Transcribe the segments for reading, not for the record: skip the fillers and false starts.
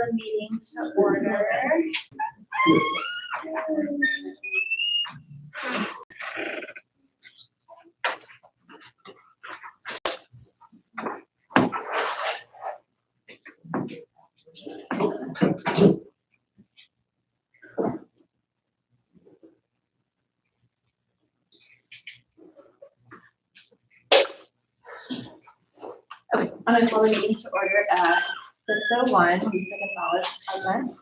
the meeting to order. Okay, I'm going to call the meeting to order at 6:01. We took a ballot event.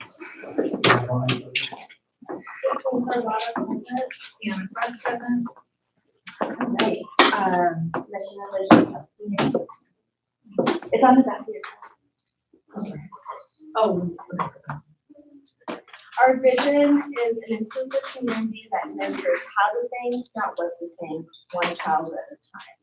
Right. It's on the back of your card. Oh. Our vision is an inclusive community that nurtures how to think, not what to think, one child at a time.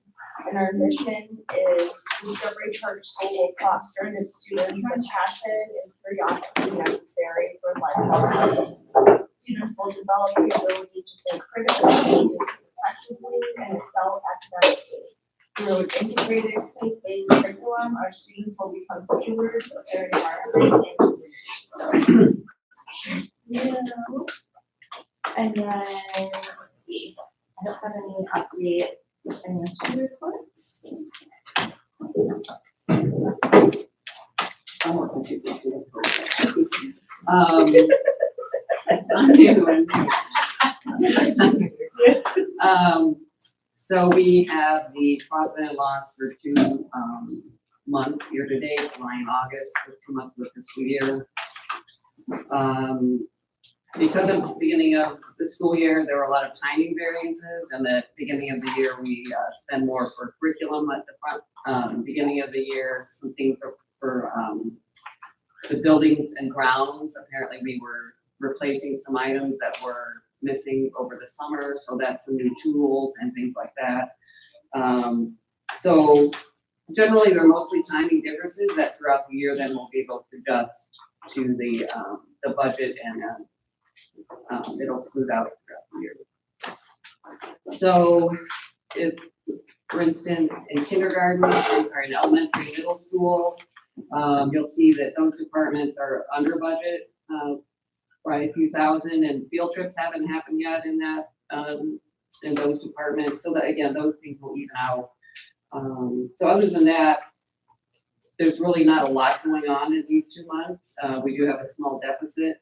And our mission is Discovery Church School will foster in its students the passion and curiosity necessary for life. Students will develop the ability to think critically, effectively, and excel academically. Through an integrated place-based curriculum, our students will become stewards of their environment and community. And then, I don't have any update financial reports. That's on you. So we have the profit and loss for 2 months year to date, July and August, for 2 months of the fiscal year. Because it's the beginning of the school year, there were a lot of timing variances, and at the beginning of the year, we spend more for curriculum at the front. Beginning of the year, something for the buildings and grounds. Apparently, we were replacing some items that were missing over the summer, so that's some new tools and things like that. So generally, they're mostly timing differences that throughout the year, then we'll be able to adjust to the budget, and it'll smooth out throughout the year. So if, for instance, in kindergarten, in elementary, middle school, you'll see that those departments are under budget by a few thousand, and field trips haven't happened yet in that in those departments. So that, again, those things will even out. So other than that, there's really not a lot going on in these 2 months. We do have a small deficit.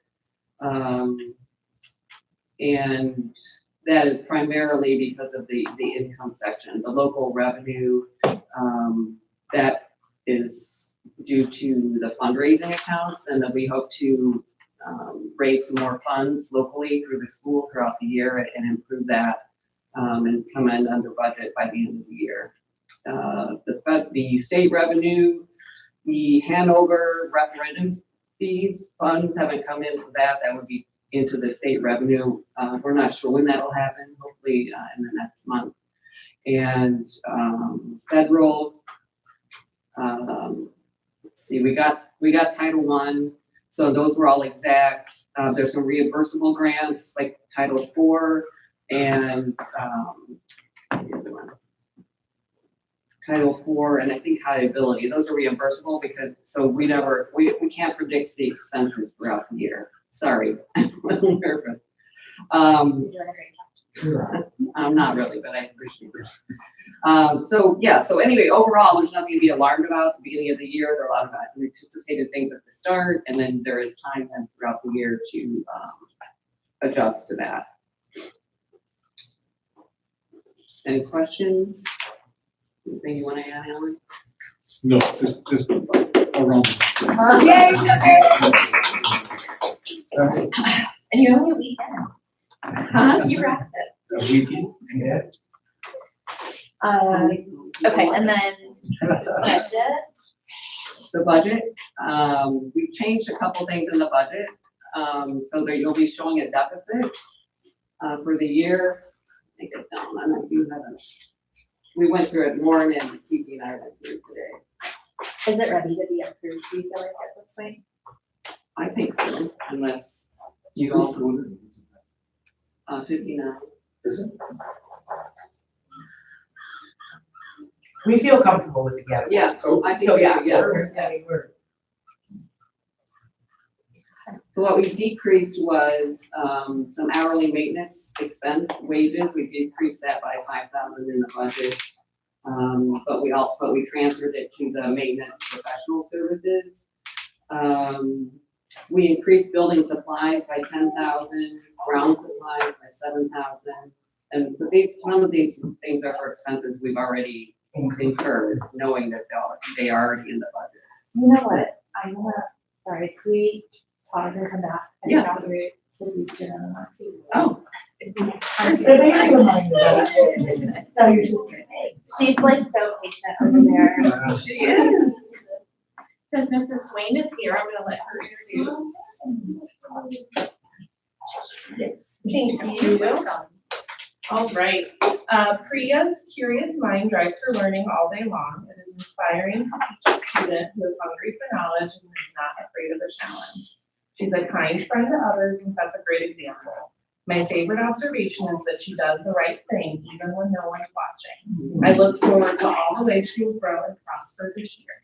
And that is primarily because of the income section, the local revenue, that is due to the fundraising accounts, and that we hope to raise some more funds locally through the school throughout the year and improve that, and come in under budget by the end of the year. The state revenue, the Hanover referendum fees, funds haven't come in for that. That would be into the state revenue. We're not sure when that'll happen, hopefully in the next month. And federal, let's see, we got Title I, so those were all exact. There's some reimbursable grants like Title IV and Title IV, and I think high ability. Those are reimbursable because we can't predict the expenses throughout the year. Sorry, I'm a little nervous. I'm not really, but I appreciate it. So anyway, overall, there's nothing to be alarmed about at the beginning of the year. There are a lot of anticipated things at the start, and then there is time then throughout the year to adjust to that. Any questions? Anything you want to add, Alan? No, just around. Yay! And you only a weekend. Huh? You wrapped it. A weekend, yeah. Okay, and then budget. The budget, we've changed a couple things in the budget, so that you'll be showing a deficit for the year. Take it down. I know you haven't. We went through it more, and Kiki and I went through today. Is it ready to be approved? Do you feel like at this point? I think so, unless you all do. 59. Is it? We feel comfortable with the gap. Yeah, I think So, yeah, yeah. we're. So what we decreased was, some hourly maintenance expense wages, we decreased that by 5,000 in the budget. But we transferred it to the maintenance professional services. We increased building supplies by 10,000, ground supplies by 7,000. And some of these things are for expenses we've already incurred, knowing that they are already in the budget. You know what, sorry, could we pause and come back? I Yeah. forgot we were to do dinner and not see. Oh. No, your sister. She's like so patient over there. She is. Since Mrs. Swain is here, I'm gonna let her introduce. Yes. Thank you. All right. Priya's curious mind drives her learning all day long. It is inspiring to teach a student who is hungry for knowledge and is not afraid of a challenge. She's a kind friend to others and sets a great example. My favorite observation is that she does the right thing even when no one's watching. I look forward to all the ways she will grow and prosper this year.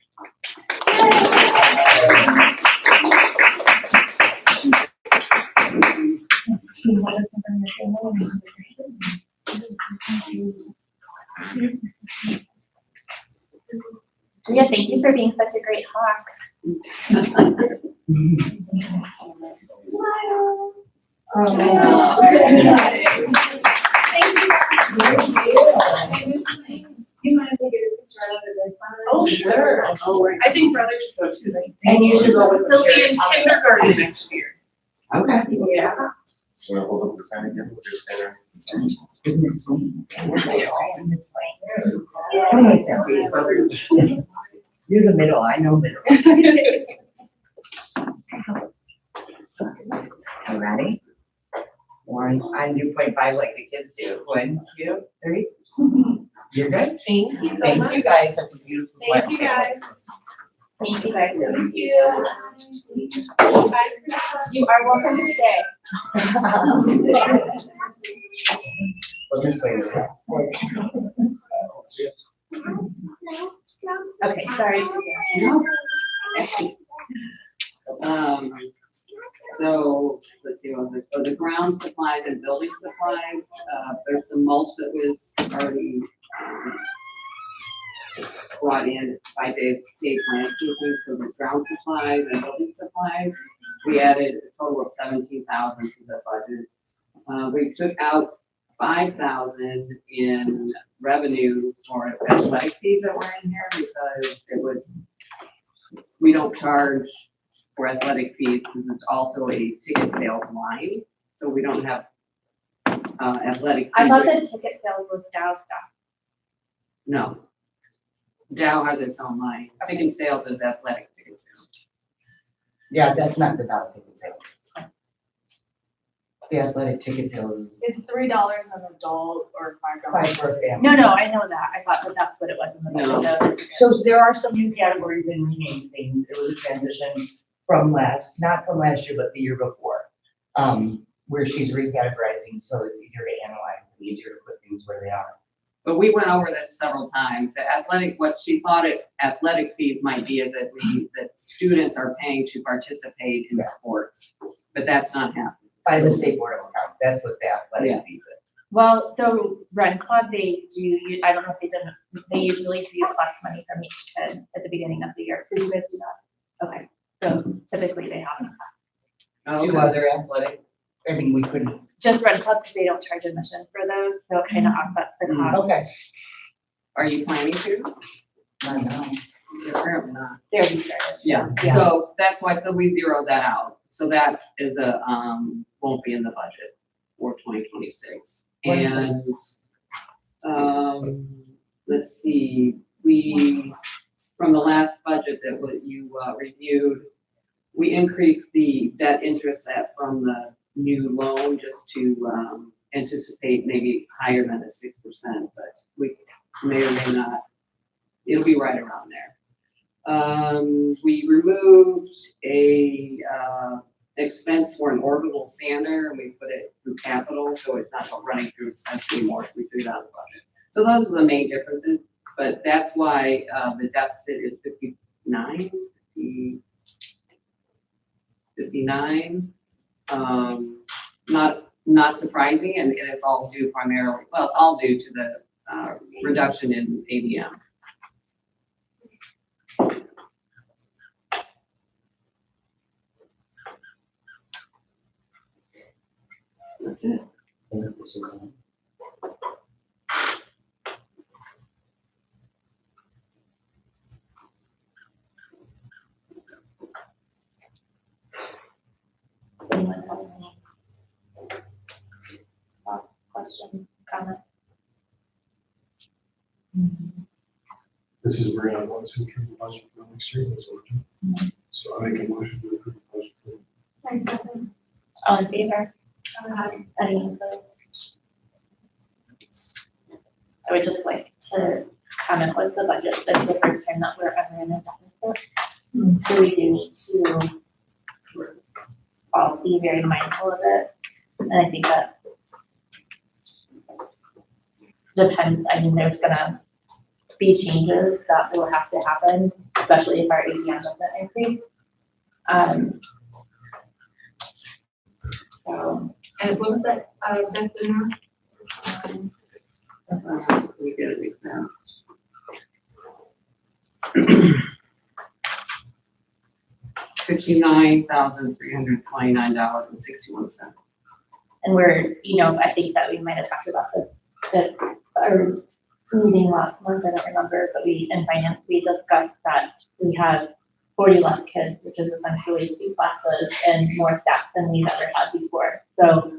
Yeah, thank you for being such a great hawk. You mind if we get a picture under this one? Oh, sure. I think brothers should go too. And you should go with They'll the be in shirt. kindergarten next year. Okay. Yeah. So we'll hold up the sign again, we'll just enter. Goodness me. You're the middle, I know middle. You ready? One, on 2.5 like the kids do. 1, 2, 3. You're good? Thank you so Thank much. you guys, that's a beautiful Thank you guys. Thank you guys. Thank you. You are welcome to stay. Well, this way. Okay, sorry. So, let's see, what was it? The ground supplies and building supplies, there's some mulch that was already, brought in by Dave Landscaping, so the ground supplies and building supplies, we added a total of 17,000 to the budget. We took out 5,000 in revenue for athletic fees that were in here because we don't charge for athletic fees because it's also a ticket sales line, so we don't have athletic. I fees. thought the ticket sales was Dow stuff. No. Dow has its own line. Ticket sales is athletic ticket sales. Yeah, that's not the dollar ticket sales. The athletic ticket sales It's $3 an adult or $5. is 5 for a family. No, I know that. I thought that that's what it was. In the No. budget. So there are some new categories and rename things. It was a transition from not from last year, but the year before. Where she's recategorizing, so it's easier to analyze, and easier to put things where they are. But we went over this several times. What she thought athletic fees might be is that students are paying to participate in Yeah. sports, but that's not happening. By the state board of accounts, that's what the Yeah. athletic fees is. Well, the Run Club, they do, I don't know if they did, they usually do collect money from each kid at the beginning of the year. Do you guys do that? Okay, so typically they haven't. Two other athletic, I mean, we couldn't. Just Run Club, because they don't charge admission for those, so it kind of offsets the cost. Okay. Are you planning to? Not now. You're apparently not. They already started. Yeah, Yeah. so that's why, so we zeroed that out. So that is won't be in the budget for 2026. And, let's see, from the last budget that what you reviewed, we increased the debt interest from the new loan just to anticipate maybe higher than the 6%, but we may or may not, it'll be right around there. We removed a expense for an orbital sander and we put it through capital, so it's not running through expense anymore, so we threw it out of the budget. So those are the main differences, but that's why the deficit is 59, 59. Not surprising, and it's all due primarily, well, it's all due to the reduction in ADM. That's it. Anyone have any thoughts, questions, comments? This is where I want to approve the budget for next year, that's what we're doing. So I make a motion to approve the budget. I second. All in favor? Anyone opposed? I would just like to comment with the budget, that's the first time that we're ever in a deficit. So we do need to all be very mindful of it. And I think that depends, I mean, there's gonna be changes that will have to happen, especially if our ATM doesn't increase. So, And what was that, that's the amount? We get it now. $59,329.61. and we're, you know, I think that we might have talked about this, that our meeting last month, I don't remember, but we, in finance, we discussed that we have 40 less kids, which is essentially 2 classes and more staff than we've ever had before. So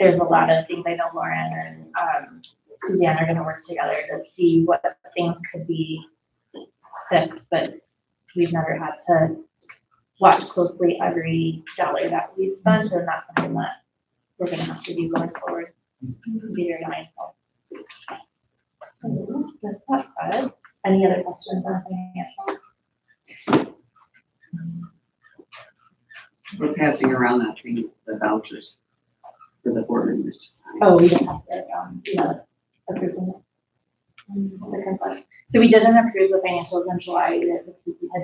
there's a lot of things I know Lauren and Suzanne are gonna work together to see what things could be fixed, but we've never had to watch closely every dollar that we've spent, and that's something that we're gonna have to do going forward. Be very mindful. That's good. Any other questions on financial? We're passing around that thing, the vouchers for the board members to sign. Oh, we just have to, approve them. The consent. So we didn't approve the financials in July, we had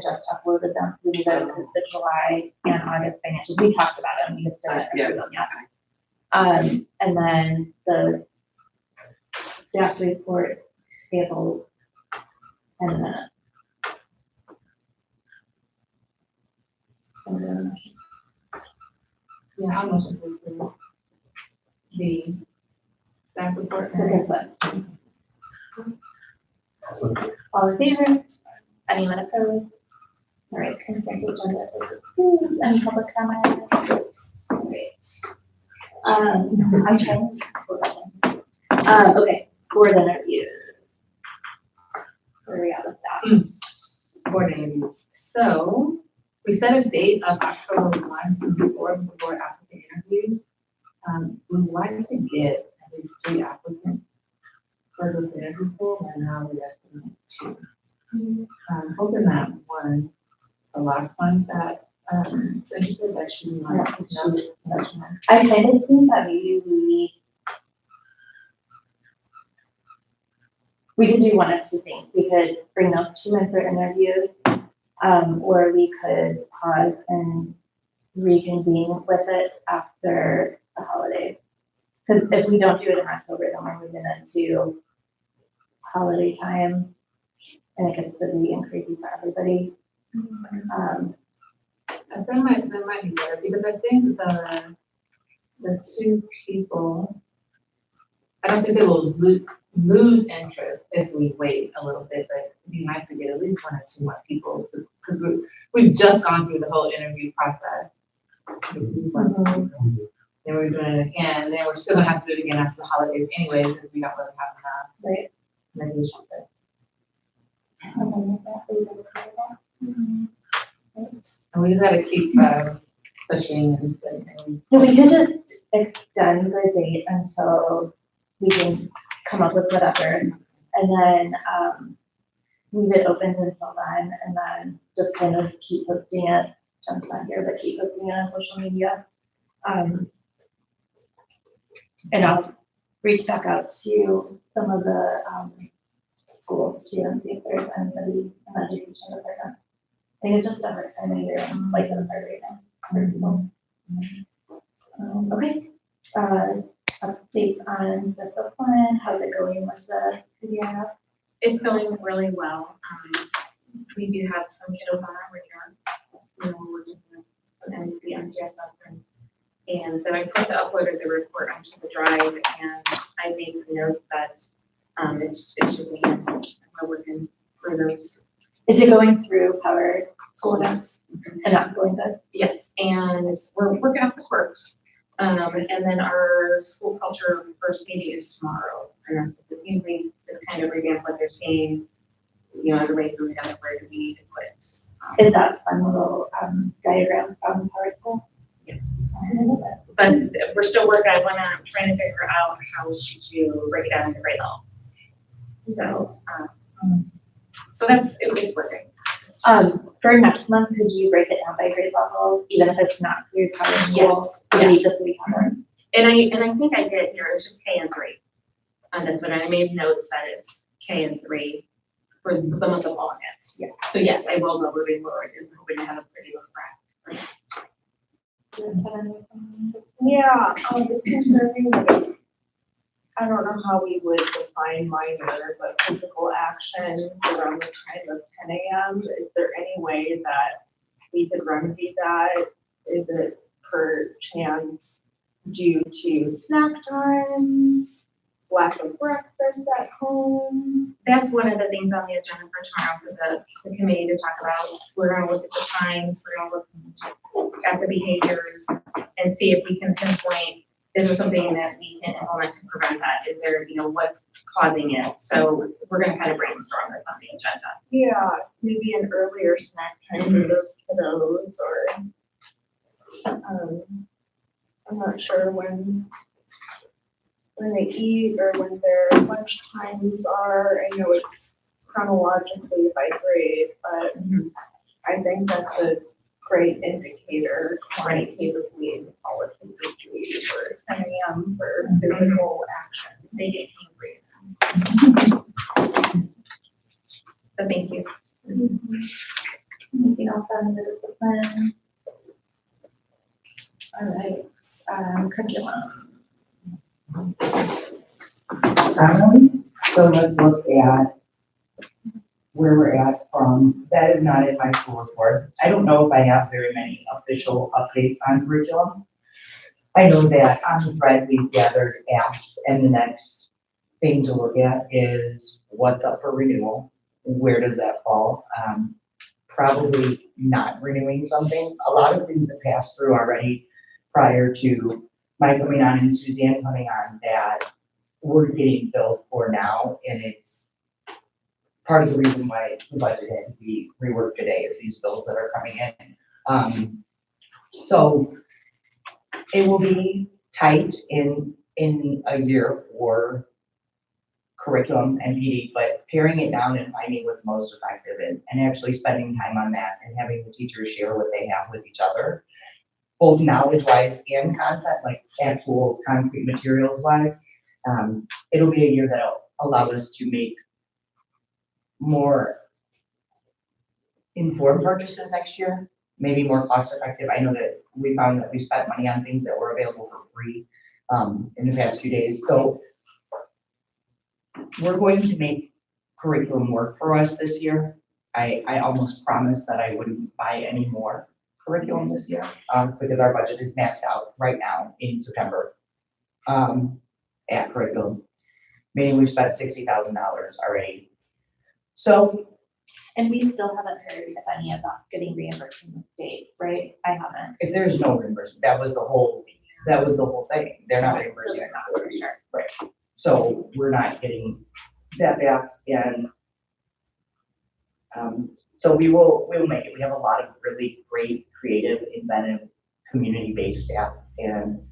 just uploaded them, we did the July and August financials, we talked about them, we just didn't approve them yet. And then the staff report, payable, and then Yeah, how much is it? The staff report. the consent. So All in favor? Anyone opposed? All right, consent agenda is approved. Any public comment? Great. I'm trying. Okay, board interviews. Where are we at with that? Board interviews. So we set a date of October 1 to move forward with board applicant interviews. We would like to get at least 3 applicants for this interview pool, and now we estimate 2. Hoping that one, the last one that is interested, that she might know. I kind of think that maybe we could do one of 2 things. We could bring those 2 in for interviews, or we could pause and reconvene with it after the holidays. Because if we don't do it in October, then we're moving into holiday time, and it gets busy and crazy for everybody. That might be better, because I think the 2 people, I don't think they will lose interest if we wait a little bit, but it'd be nice to get at least 1 or 2 more people to, because we've just gone through the whole interview process. Then we're doing it again, then we're still gonna have to do it again after the holidays anyways, because we don't really have enough. Right. Maybe something. And we just gotta keep pushing and saying. So we could just extend the date until we can come up with whatever, and then, leave it open until then, and then just kind of keep posting it, Jen's not here, but keep posting it on social media. And I'll reach back out to some of the, schools too, and see if there's anybody in the education department I think it's just different time of year, like those are right now. For people. Okay, updates on discipline, how's it going with the PDF? It's going really well. We do have some kiddos on our radar. You know, we're doing some the MTS offering. And then I uploaded the report onto the drive and I made some notes that, it's just, again, we're working for those. Is it going through Power School Events and that's going good? Yes, and we're working out the quirks. And then our school culture first meeting is tomorrow. And the team lead is kind of revamp what they're seeing, you know, every way through that, where do we need to put. Is that fun little diagram from Power School? Yes. But we're still working, I'm trying to figure out how to break it down into grade level. So, so it's working. For next month, could you break it down by grade level, even if it's not through Power School? Yes, I believe yes. this week, Power. And I think I did here, it's just K and 3. That's what I made notes that it's K and 3 for the month of August. Yeah. So yes, I will know moving forward, is hoping to have a pretty good graph. Yeah, it's concerning that it's, I don't know how we would define minor, but physical action around the time of 10 a.m. Is there any way that we could remedy that? Is it per chance due to snack times, lack of breakfast at home? That's one of the things on the agenda for tomorrow for the committee to talk about. We're gonna look at the times, we're gonna look at the behaviors and see if we can pinpoint, is there something that we can implement to prevent that? Is there, you know, what's causing it? So we're gonna kind of brainstorm this on the agenda. Yeah, maybe an earlier snack time for those kiddos or, I'm not sure when they eat or when their lunch times are. I know it's chronologically by grade, but I think that's a great indicator quantitatively and qualitatively for 10 a.m. for physical action. They get hungry. So thank you. Anything else on the discipline? All right, curriculum. So let's look at where we're at from, that is not in my school report. I don't know if I have very many official updates on curriculum. I know that on the thread we've gathered apps, and the next thing to look at is what's up for renewal. Where does that fall? Probably not renewing some things. A lot of things have passed through already prior to my coming on and Suzanne coming on that we're getting billed for now, and it's part of the reason why the budget had to be reworked today is these bills that are coming in. So it will be tight in a year for curriculum and PD, but paring it down and finding what's most effective and actually spending time on that and having the teachers share what they have with each other, both knowledge-wise and content, like actual concrete materials-wise. It'll be a year that'll allow us to make more informed purchases next year, maybe more cost-effective. I know that we found that we spent money on things that were available for free in the past few days. So we're going to make curriculum work for us this year. I almost promised that I wouldn't buy any more curriculum this year because our budget is maxed out right now in September at curriculum, meaning we've spent $60,000 already. So, And we still haven't heard if any of that getting reimbursed from the state, right? I haven't. if there's no reimbursement, that was the whole thing. They're not reimbursing They're our not, for sure. right? So we're not getting that back, and so we will make it. We have a lot of really great, creative, inventive, community-based staff, and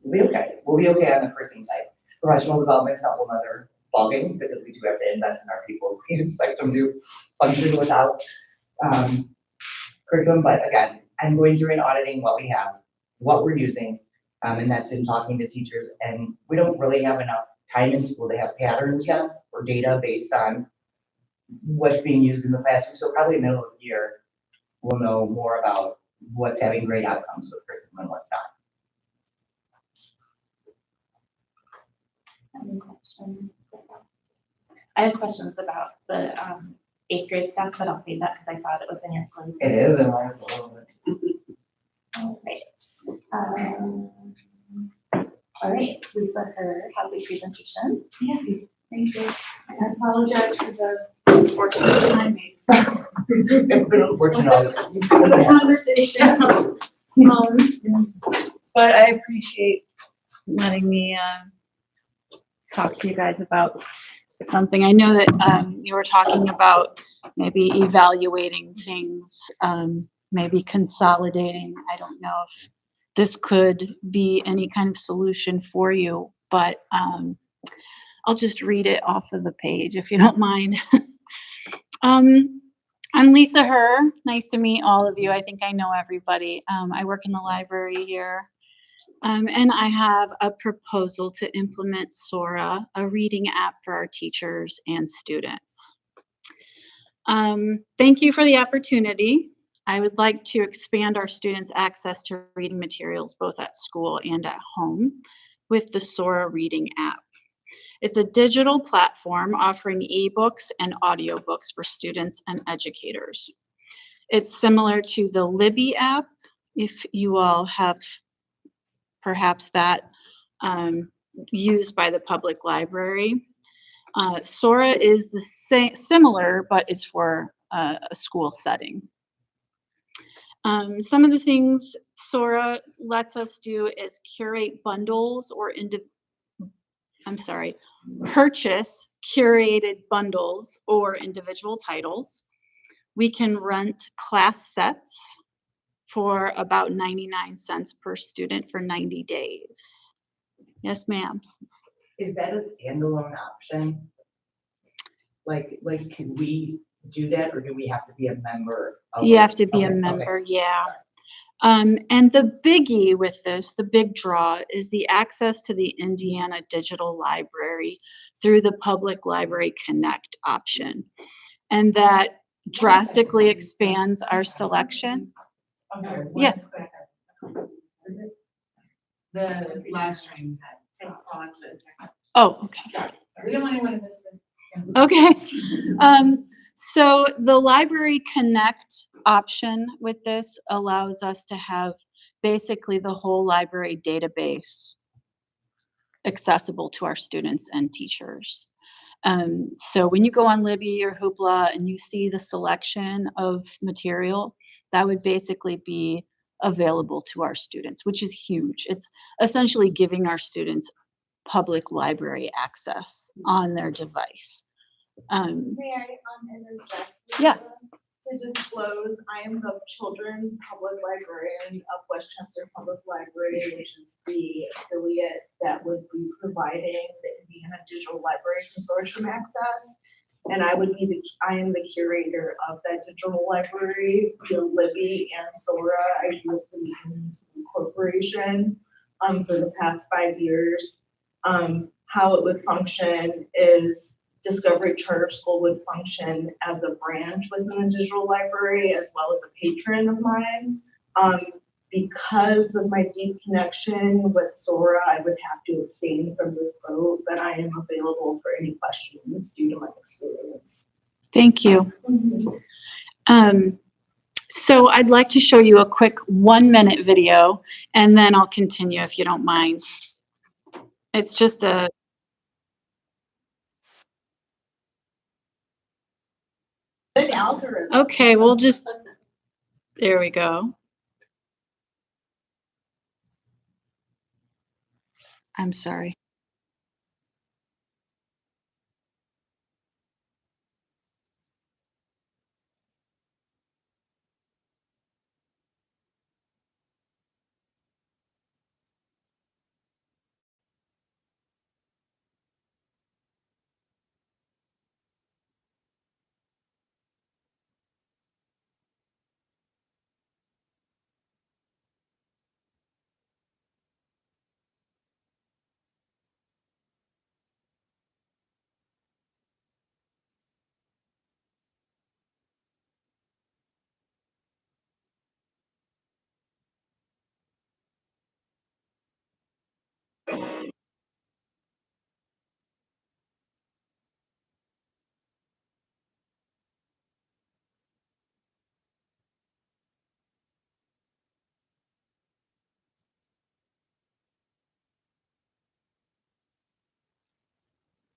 we'll be okay. We'll be okay on the curriculum side. Professional development's a whole other ballgame because we do have to invest in our people. We expect them to function without curriculum, but again, I'm going through and auditing what we have, what we're using, and that's in talking to teachers. And we don't really have enough time in school to have patterns yet or data based on what's being used in the classroom. So probably middle of the year, we'll know more about what's having great outcomes with curriculum and what's not. Any questions? I have questions about the eighth grade stuff, but I'll save that because I thought it was in your slide. It is, and we're a little bit. All right, Lisa, her happy presentation. Yeah, thank you. I apologize for the unfortunate timing. It's been unfortunate. For the conversation. But I appreciate letting me talk to you guys about something. I know that you were talking about maybe evaluating things, maybe consolidating. I don't know if this could be any kind of solution for you, but I'll just read it off of the page if you don't mind. I'm Lisa Herr. Nice to meet all of you. I think I know everybody. I work in the library here. And I have a proposal to implement Sora, a reading app for our teachers and students. Thank you for the opportunity. I would like to expand our students' access to reading materials both at school and at home with the Sora reading app. It's a digital platform offering ebooks and audiobooks for students and educators. It's similar to the Libby app, if you all have perhaps that used by the public library. Sora is the same, similar, but it's for a school setting. Some of the things Sora lets us do is curate bundles or purchase curated bundles or individual titles. We can rent class sets for about 99 cents per student for 90 days. Yes, ma'am. Is that a standalone option? Like, can we do that, or do we have to be a member? You have to be a Okay, member, okay. yeah. And the biggie with this, the big draw, is the access to the Indiana Digital Library through the Public Library Connect option. And that drastically expands our selection. I'm sorry. Yeah. The live stream. Oh, okay. We don't want anyone to miss this. Okay. So the Library Connect option with this allows us to have basically the whole library database accessible to our students and teachers. So when you go on Libby or Hoopla and you see the selection of material, that would basically be available to our students, which is huge. It's essentially giving our students public library access on their device. May I interject? Yes. To disclose, I am the Children's Public Librarian of Westchester Public Library, which is the affiliate that would be providing the Indiana Digital Library Consortium access. And I am the curator of that digital library, the Libby and Sora. I work for the Indiana School Corporation for the past 5 years. How it would function is Discovery Charter School would function as a branch within the digital library as well as a patron of mine. Because of my deep connection with Sora, I would have to abstain from this vote, but I am available for any questions due to my experience. Thank you. So I'd like to show you a quick 1-minute video, and then I'll continue if you don't mind. It's just a Good algorithm. okay, we'll just, there we go. I'm sorry.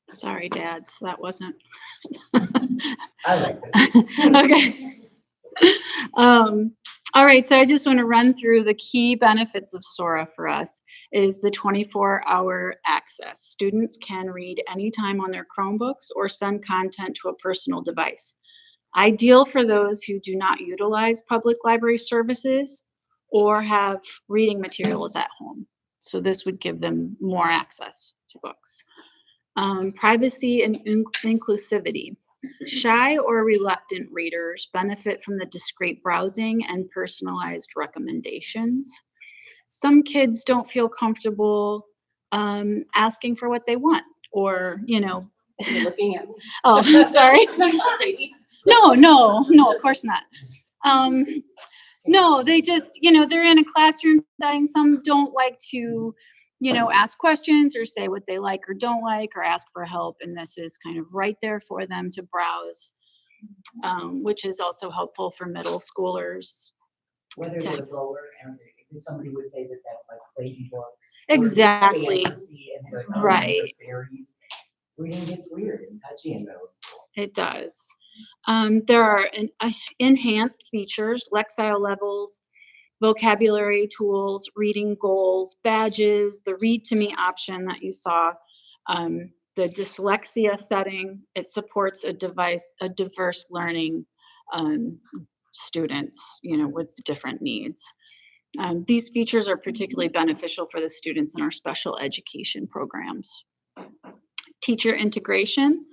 Sorry, dads, that wasn't. I like it. Okay. All right, so I just want to run through the key benefits of Sora for us is the 24-hour access. Students can read anytime on their Chromebooks or send content to a personal device. Ideal for those who do not utilize public library services or have reading materials at home. So this would give them more access to books. Privacy and inclusivity. Shy or reluctant readers benefit from the discreet browsing and personalized recommendations. Some kids don't feel comfortable asking for what they want, or, You're looking at me. oh, I'm sorry. No, of course not. No, they just, they're in a classroom setting. Some don't like to, ask questions or say what they like or don't like or ask for help. And this is kind of right there for them to browse, which is also helpful for middle schoolers. Whether they're lower, and somebody would say that that's like lady books. Exactly. Fantasy, and they're like, oh, Right. fairies. Reading gets weird and touchy in middle school. It does. There are enhanced features, Lexile levels, vocabulary tools, reading goals, badges, the read to me option that you saw, the dyslexia setting. It supports a diverse learning students, with different needs. These features are particularly beneficial for the students in our special education programs. Teacher integration.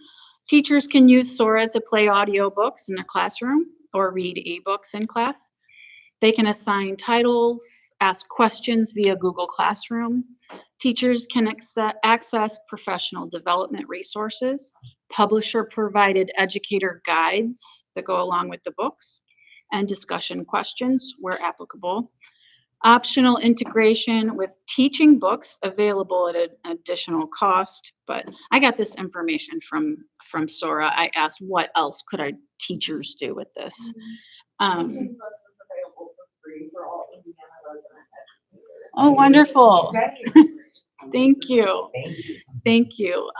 Teachers can use Sora to play audiobooks in their classroom or read ebooks in class. They can assign titles, ask questions via Google Classroom. Teachers can access professional development resources, publisher-provided educator guides that go along with the books, and discussion questions where applicable. Optional integration with teaching books available at an additional cost, but I got this information from Sora. I asked what else could our teachers do with this. Teaching books is available for free for all Indiana resident educators. Oh, wonderful. Thank you. Thank you. Thank you.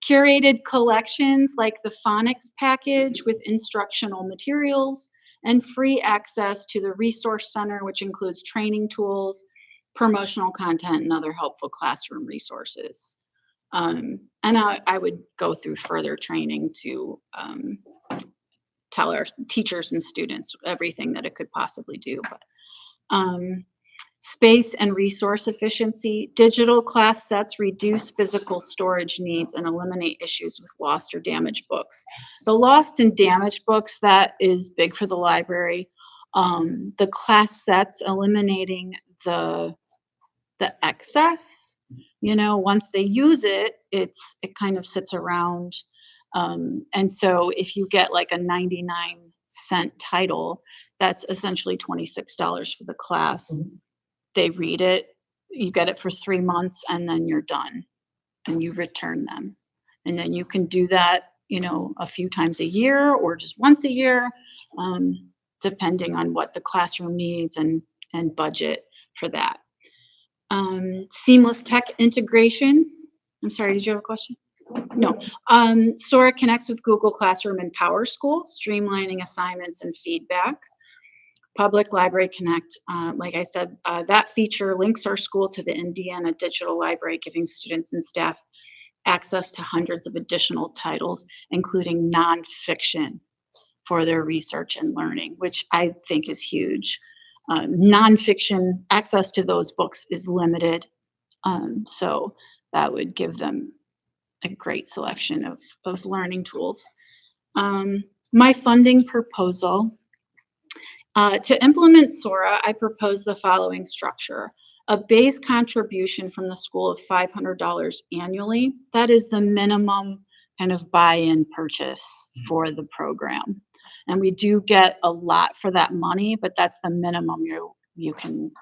Curated collections like the phonics package with instructional materials and free access to the resource center, which includes training tools, promotional content, and other helpful classroom resources. And I would go through further training to tell our teachers and students everything that it could possibly do. But space and resource efficiency. Digital class sets reduce physical storage needs and eliminate issues with lost or damaged books. The lost and damaged books, that is big for the library. The class sets, eliminating the excess, once they use it, it kind of sits around. And so if you get like a 99-cent title, that's essentially $26 for the class. Mm-hmm. They read it, you get it for 3 months, and then you're done and you return them. And then you can do that, a few times a year or just once a year, depending on what the classroom needs and budget for that. Seamless tech integration. I'm sorry, did you have a question? No. Sora connects with Google Classroom and PowerSchool, streamlining assignments and feedback. Public Library Connect, like I said, that feature links our school to the Indiana Digital Library, giving students and staff access to hundreds of additional titles, including nonfiction for their research and learning, which I think is huge. Nonfiction access to those books is limited, so that would give them a great selection of learning tools. My funding proposal. To implement Sora, I propose the following structure. A base contribution from the school of $500 annually. That is the minimum kind of buy-in purchase for the program. And we do get a lot for that money, but that's the minimum you can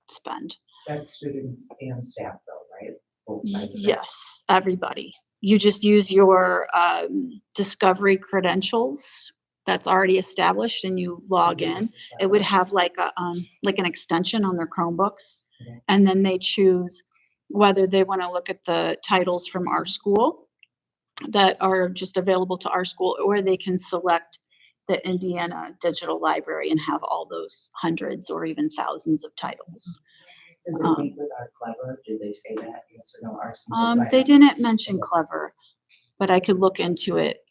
spend. That's students and staff though, right? Both sides of it. Yes, everybody. You just use your Discovery credentials that's already established and you log in. It would have like an extension on their Chromebooks, and then they choose whether they want to look at the titles from our school that are just available to our school, or they can select the Indiana Digital Library and have all those hundreds or even thousands of titles. Did they meet with our Clever? Did they say that? Yes or no? Our single They sign-on? didn't mention Clever, but I could look into it.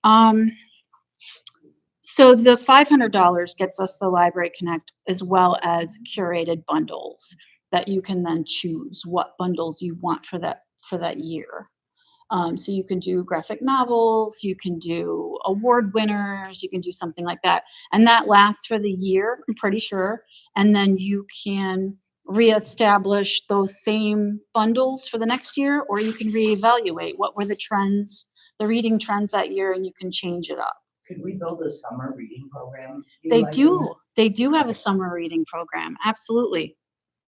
So the $500 gets us the Library Connect as well as curated bundles that you can then choose what bundles you want for that year. So you can do graphic novels, you can do award winners, you can do something like that. And that lasts for the year, I'm pretty sure. And then you can reestablish those same bundles for the next year, or you can reevaluate what were the trends, the reading trends that year, and you can change it up. Could we build a summer reading program? They utilizing do. this? They do have a Okay. summer reading program. Absolutely.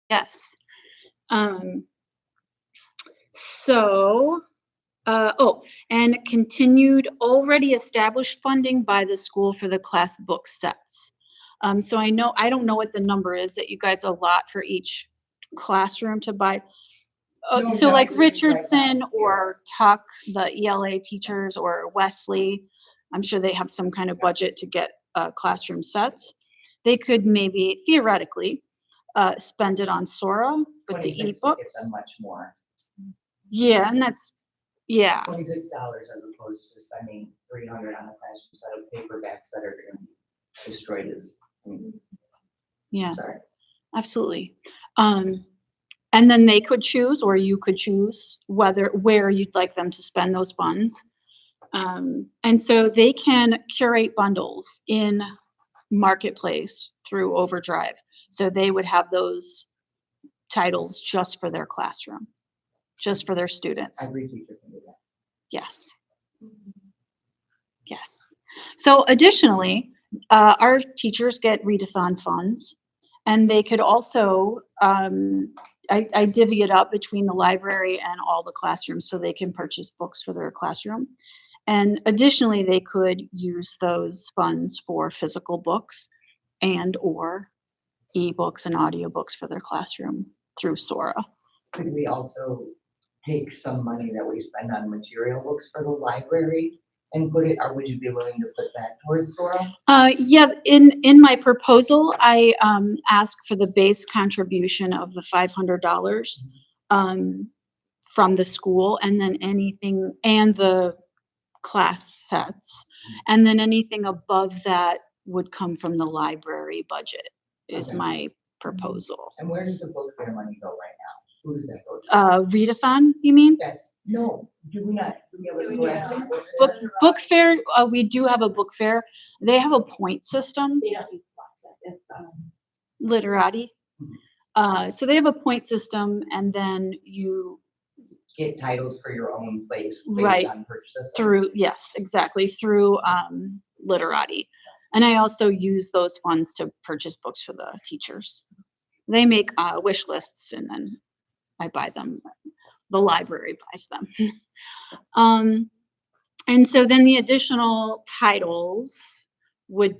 Yes. And continued already established funding by the school for the class book sets. So I don't know what the number is that you guys allot for each classroom to buy. No, So not like really right Richardson now, or Tuck, the ELA teachers, or Wesley, I'm sure they have some kind of budget to get classroom sets. They could maybe theoretically spend it on Sora with the 26 would ebooks. get them much more. Yeah, and that's, yeah, $26 as opposed to spending $300 on a classroom set of paperbacks that are gonna be destroyed yeah, sorry. absolutely. And then they could choose, or you could choose where you'd like them to spend those funds. And so they can curate bundles in Marketplace through Overdrive. So they would have those titles just for their classroom, just for their students. Every teacher can do that. Yes. Yes. So additionally, our teachers get readathon funds, and they could also, I divvy it up between the library and all the classrooms so they can purchase books for their classroom. And additionally, they could use those funds for physical books and or ebooks and audiobooks for their classroom through Sora. Could we also take some money that we spend on material books for the library and put it, or would you be willing to put that towards Sora? Yeah, in my proposal, I asked for the base contribution of the $500 from the school, and then anything, and the class sets, and then anything above that would come from the library budget, is Okay. my proposal. And where does the book fair money go right now? Who does that go to? Readathon, you mean? Yes, no, do we not, do we have a Do we scholastic not? book? Book fair, we do have a book fair. They have a point system, They don't use plastic, it's, Literati. So they have a point system, and then you Get titles for your own place Right. based on purchases? through, yes, exactly, through Literati. And I also use those funds to purchase books for the teachers. They make wish lists, and then I buy them. The library buys them. And so then the additional titles would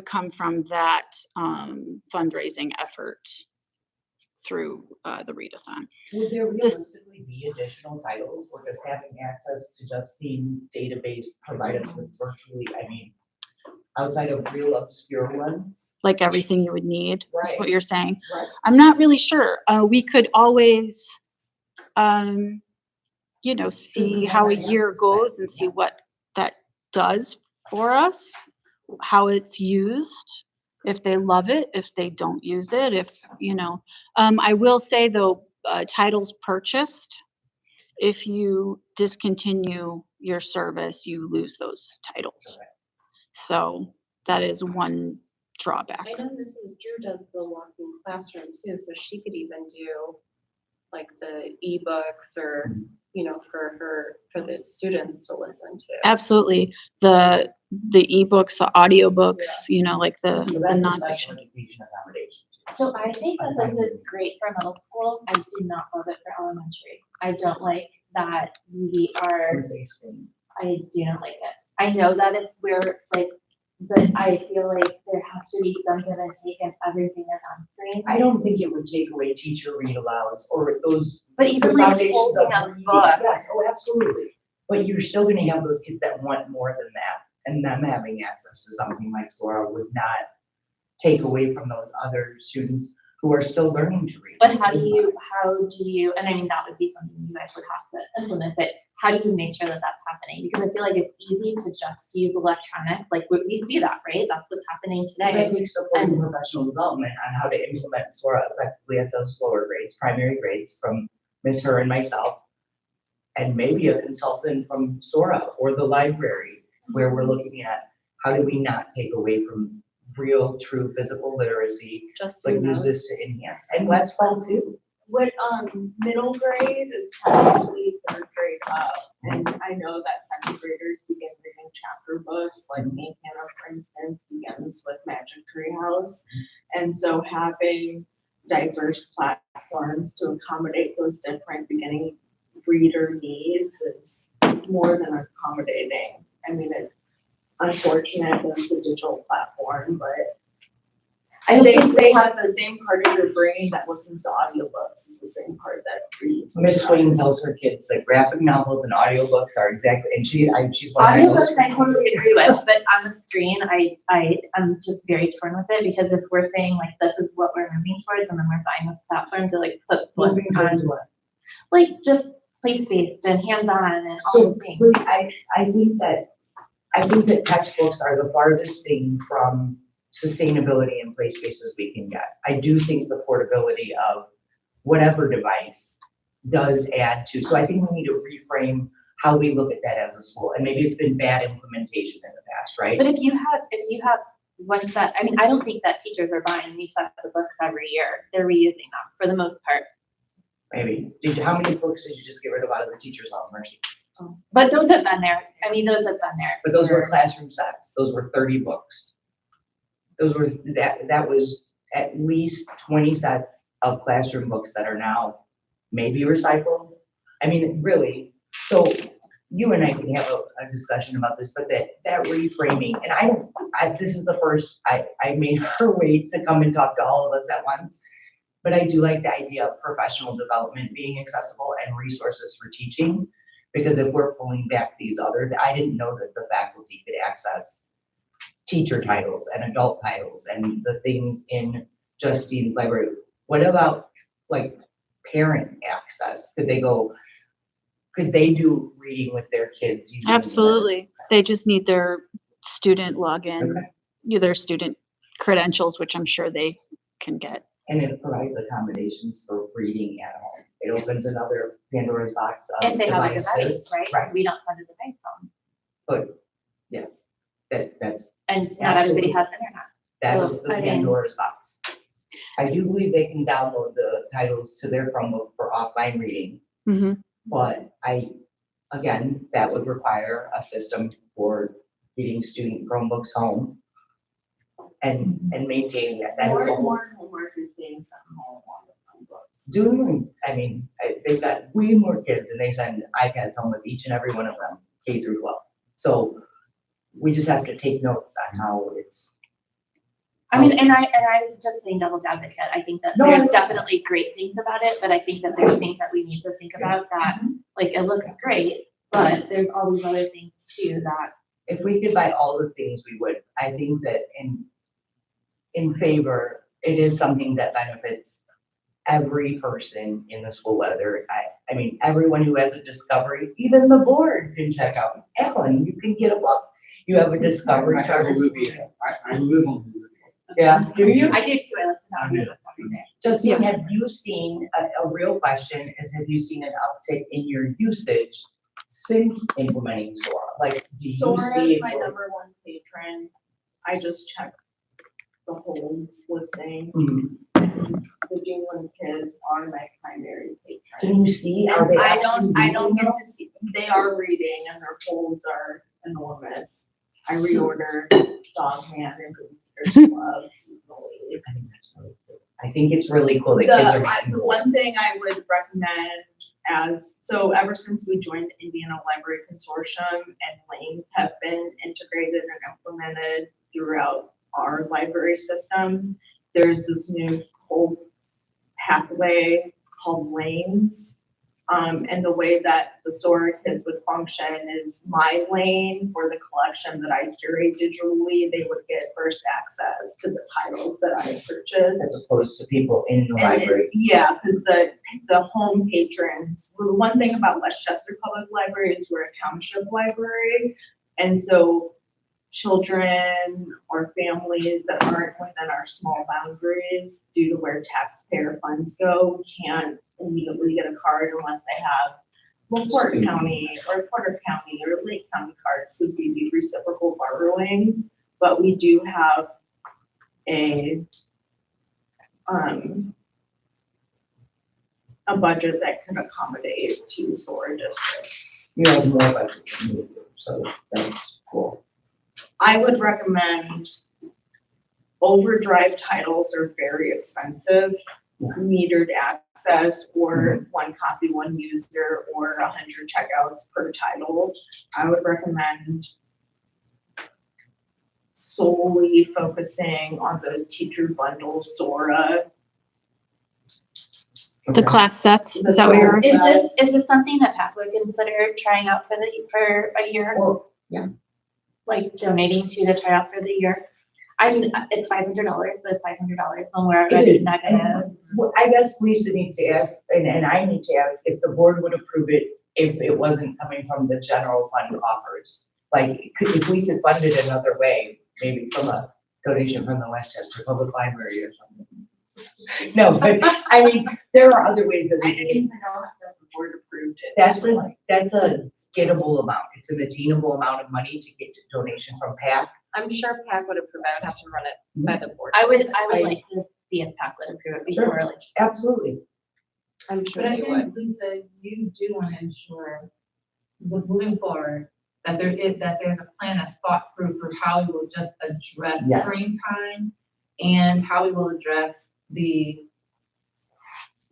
come from that fundraising effort through the readathon. Would there This- realistically be additional titles, or does having access to Justine database provide us with virtually, outside of real obscure ones? Like everything you would need, is what Right. you're saying. Right. I'm not really sure. We could always, see how a year goes and see what that does for us, how it's used, if they love it, if they don't use it, I will say though, titles purchased, if you discontinue your service, you lose those titles. So that is one drawback. I know Mrs. Drew does the walking classroom too, so she could even do like the ebooks or, for the students to listen to. Absolutely. The ebooks, the audiobooks, like the So that's a nonfiction. special education accommodation. So I think that this is great for middle school. I do not love it for elementary. I don't like that we are, Wednesday screen. I do not like it. I know that it's where, but I feel like there has to be some give and take and everything is on screen. I don't think it would take away teacher read alouds or those. But even the like foundations holding of a reading. book, Yes, oh, absolutely. But you're still gonna have those kids that want more than that, and them having access to something like Sora would not take away from those other students who are still learning to read. But how do you, and I mean, that would be something you guys would have to implement, but how do you make sure that that's happening? Because I feel like it's easy to just use electronic, like we see that, right? That's what's happening That today. takes support and professional development on how to implement Sora effectively at those lower grades, primary grades, from Ms. Her and myself. And maybe a consultant from Sora or the library, where we're looking at how do we not take away from real, true physical literacy, Just but do use those. this to enhance, and Westfall too. What, middle grade is technically third grade up, and I know that second graders begin reading chapter books, like Aunt Hannah, for instance, begins with Magic Tree House. And so having diverse platforms to accommodate those different beginning reader needs is more than accommodating. I mean, it's unfortunate there's the digital platform, but they say that's the same part of your brain that listens to audiobooks is the same part that reads. Miss Swain tells her kids that graphic novels and audiobooks are exactly, and she's one I know. Audiobooks I totally agree with, but on the screen, I'm just very torn with it, because if we're saying like, this is what we're moving towards, and then we're buying a platform to like put books on, like just place-based and hands-on and all So, the things. I think that textbooks are the farthest thing from sustainability and play spaces we can get. I do think the portability of whatever device does add to, so I think we need to reframe how we look at that as a school, and maybe it's been bad implementation in the past, right? But if you have one set, I mean, I don't think that teachers are buying new sets of books every year. They're reusing them for the most part. Maybe, how many books did you just get rid of out of the teacher's hall, Mercy? But those have been there. I mean, those have been there. But those were classroom sets, those were 30 books. Those were, that was at least 20 sets of classroom books that are now maybe recycled. I mean, really, so you and I can have a discussion about this, but that reframing, and this is the first, I made her wait to come and talk to all of us at once. But I do like the idea of professional development being accessible and resources for teaching. Because if we're pulling back these other, I didn't know that the faculty could access teacher titles and adult titles and the things in Justine's library. What about like parent access? Could they do reading with their kids? using Absolutely. They just need their student login, Okay. their student credentials, which I'm sure they can get. And it provides accommodations for reading at home. It opens another Pandora's box of If they have a devices. device, right? Right, We don't send a device home. but yes, that's, And not everybody has internet. that Well, is the I mean- Pandora's box. I do believe they can download the titles to their Chromebook for offline reading, Mhm. but again, that would require a system for getting student Chromebooks home and maintaining that. That More is a and whole. more homework is being sent home on the books. They've got way more kids and they send iPads home with each and every one of them, K through 12. So we just have to take notes on how it's. I mean, and I just saying devil's advocate, I think that No, there's I- definitely great things about it, but I think that there's things that we need to think about that, like, it looks great, but there's all these other things too that. If we could buy all the things, we would. I think that in favor, it is something that benefits every person in the school, whether, I mean, everyone who has a discovery, even the board can check out. Ellen, you can get a book. You have a discovery. I have a movie. I live on the movie. Yeah, do you? I do too, I listen to audiobooks every day. Justine, have you seen, a real question is, have you seen an uptick in your usage since implementing Sora? Like, do you Sora see? is my number one patron. I just checked the holds listing. Mhm. The Jingling kids are my primary patron. Can you see? Are they I actually don't get reading to see, they are reading and their holds are enormous. I reorder Dog Man and Booster Gloves. I think it's really cool that kids are The making. one thing I would recommend so ever since we joined the Indiana Library Consortium and lanes have been integrated and implemented throughout our library system, there's this new whole pathway called lanes. And the way that the Sora kids would function is my lane for the collection that I curate digitally, they would get first access to the titles that I purchased. As opposed to people in the And library. yeah, because the home patrons, well, the one thing about Westchester Public Library is we're a township library. And so children or families that aren't within our small boundaries, due to where taxpayer funds go, can't immediately get a card unless they have LaPorte County or Porter County or Lake County cards, because we do reciprocal borrowing. But we do have a budget that can accommodate two SOAR districts. You have more budget than we do, so that's cool. I would recommend overdrive titles are very expensive. Metered access or one copy, one user, or 100 checkouts per title. I would recommend solely focusing on those teacher bundles, Sora. The class sets, is that what you're? Is this something that Pat would consider trying out for a year? Well, yeah. Like donating to try out for the year? I mean, it's $500, so it's $500 when we're already is. not gonna. Well, I guess Lisa needs to ask, and I need to ask if the board would approve it if it wasn't coming from the general fund offers. Like, if we could fund it another way, maybe from a donation from the Westchester Public Library or something. No, but I mean, there are other ways that I we didn't can. even know if the board approved it. That's a gettable amount. It's an attainable amount of money to get a donation from PAC. I'm sure PAC would approve. I would have to run it by the board. I would like to see if Pat would approve it before, like. Absolutely. I'm sure But I they would. think, Lisa, you do want to ensure, moving forward, that there's a plan that's thought through for how we will just address Yes. screen time and how we will address the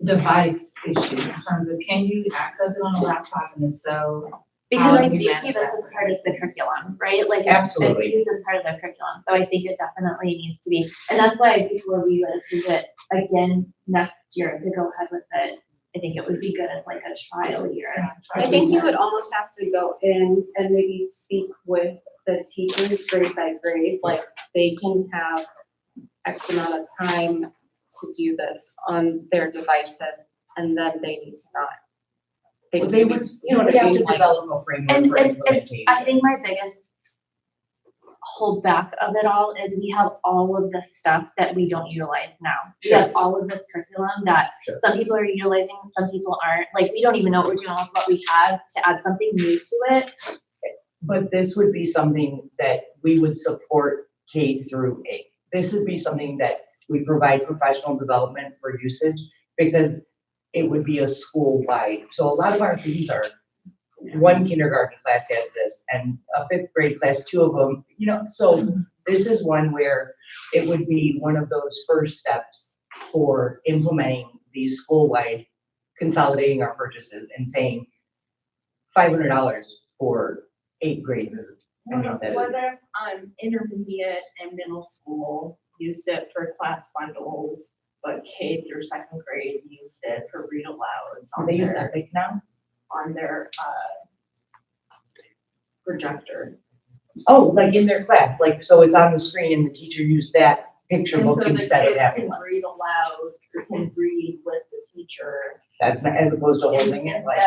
device issue in terms of, can you access it on a laptop, and if so, Because I How do do you see manage this that? as part of the curriculum, right? Like, Absolutely. it's used as part of the curriculum, so I think it definitely needs to be, and that's why before we would approve it again next year to go ahead with it, I think it would be good as like a trial year. I think you would almost have to go in and maybe speak with the teachers grade by grade, like they can have X amount of time to do this on their devices, and then they need to not. They need to be- would, you know, what they I have to mean, like- develop a framework And, for and, implementation. I think my biggest hold back of it all is we have all of this stuff that we don't utilize now. We have all of this curriculum that Sure. some people are utilizing, some people aren't. Like, we don't even know what we're doing with what we have to add something new to it. But this would be something that we would support K through 8. This would be something that we provide professional development for usage, because it would be a school-wide. So a lot of our things are, one kindergarten class has this, and a 5th grade class, 2 of them, you know, so this is one where it would be one of those first steps for implementing these school-wide, consolidating our purchases and saying $500 for 8 grades is, I mean, that What is. if, intermediate and middle school used it for class bundles, but K through 2nd grade used it for read alouds Do on they use their, Epic now? projector. Oh, like in their class, like, so it's on the screen and the teacher used that picture And book so the instead of kids having can one. read aloud, can read with the teacher. That's not, as opposed to holding it like.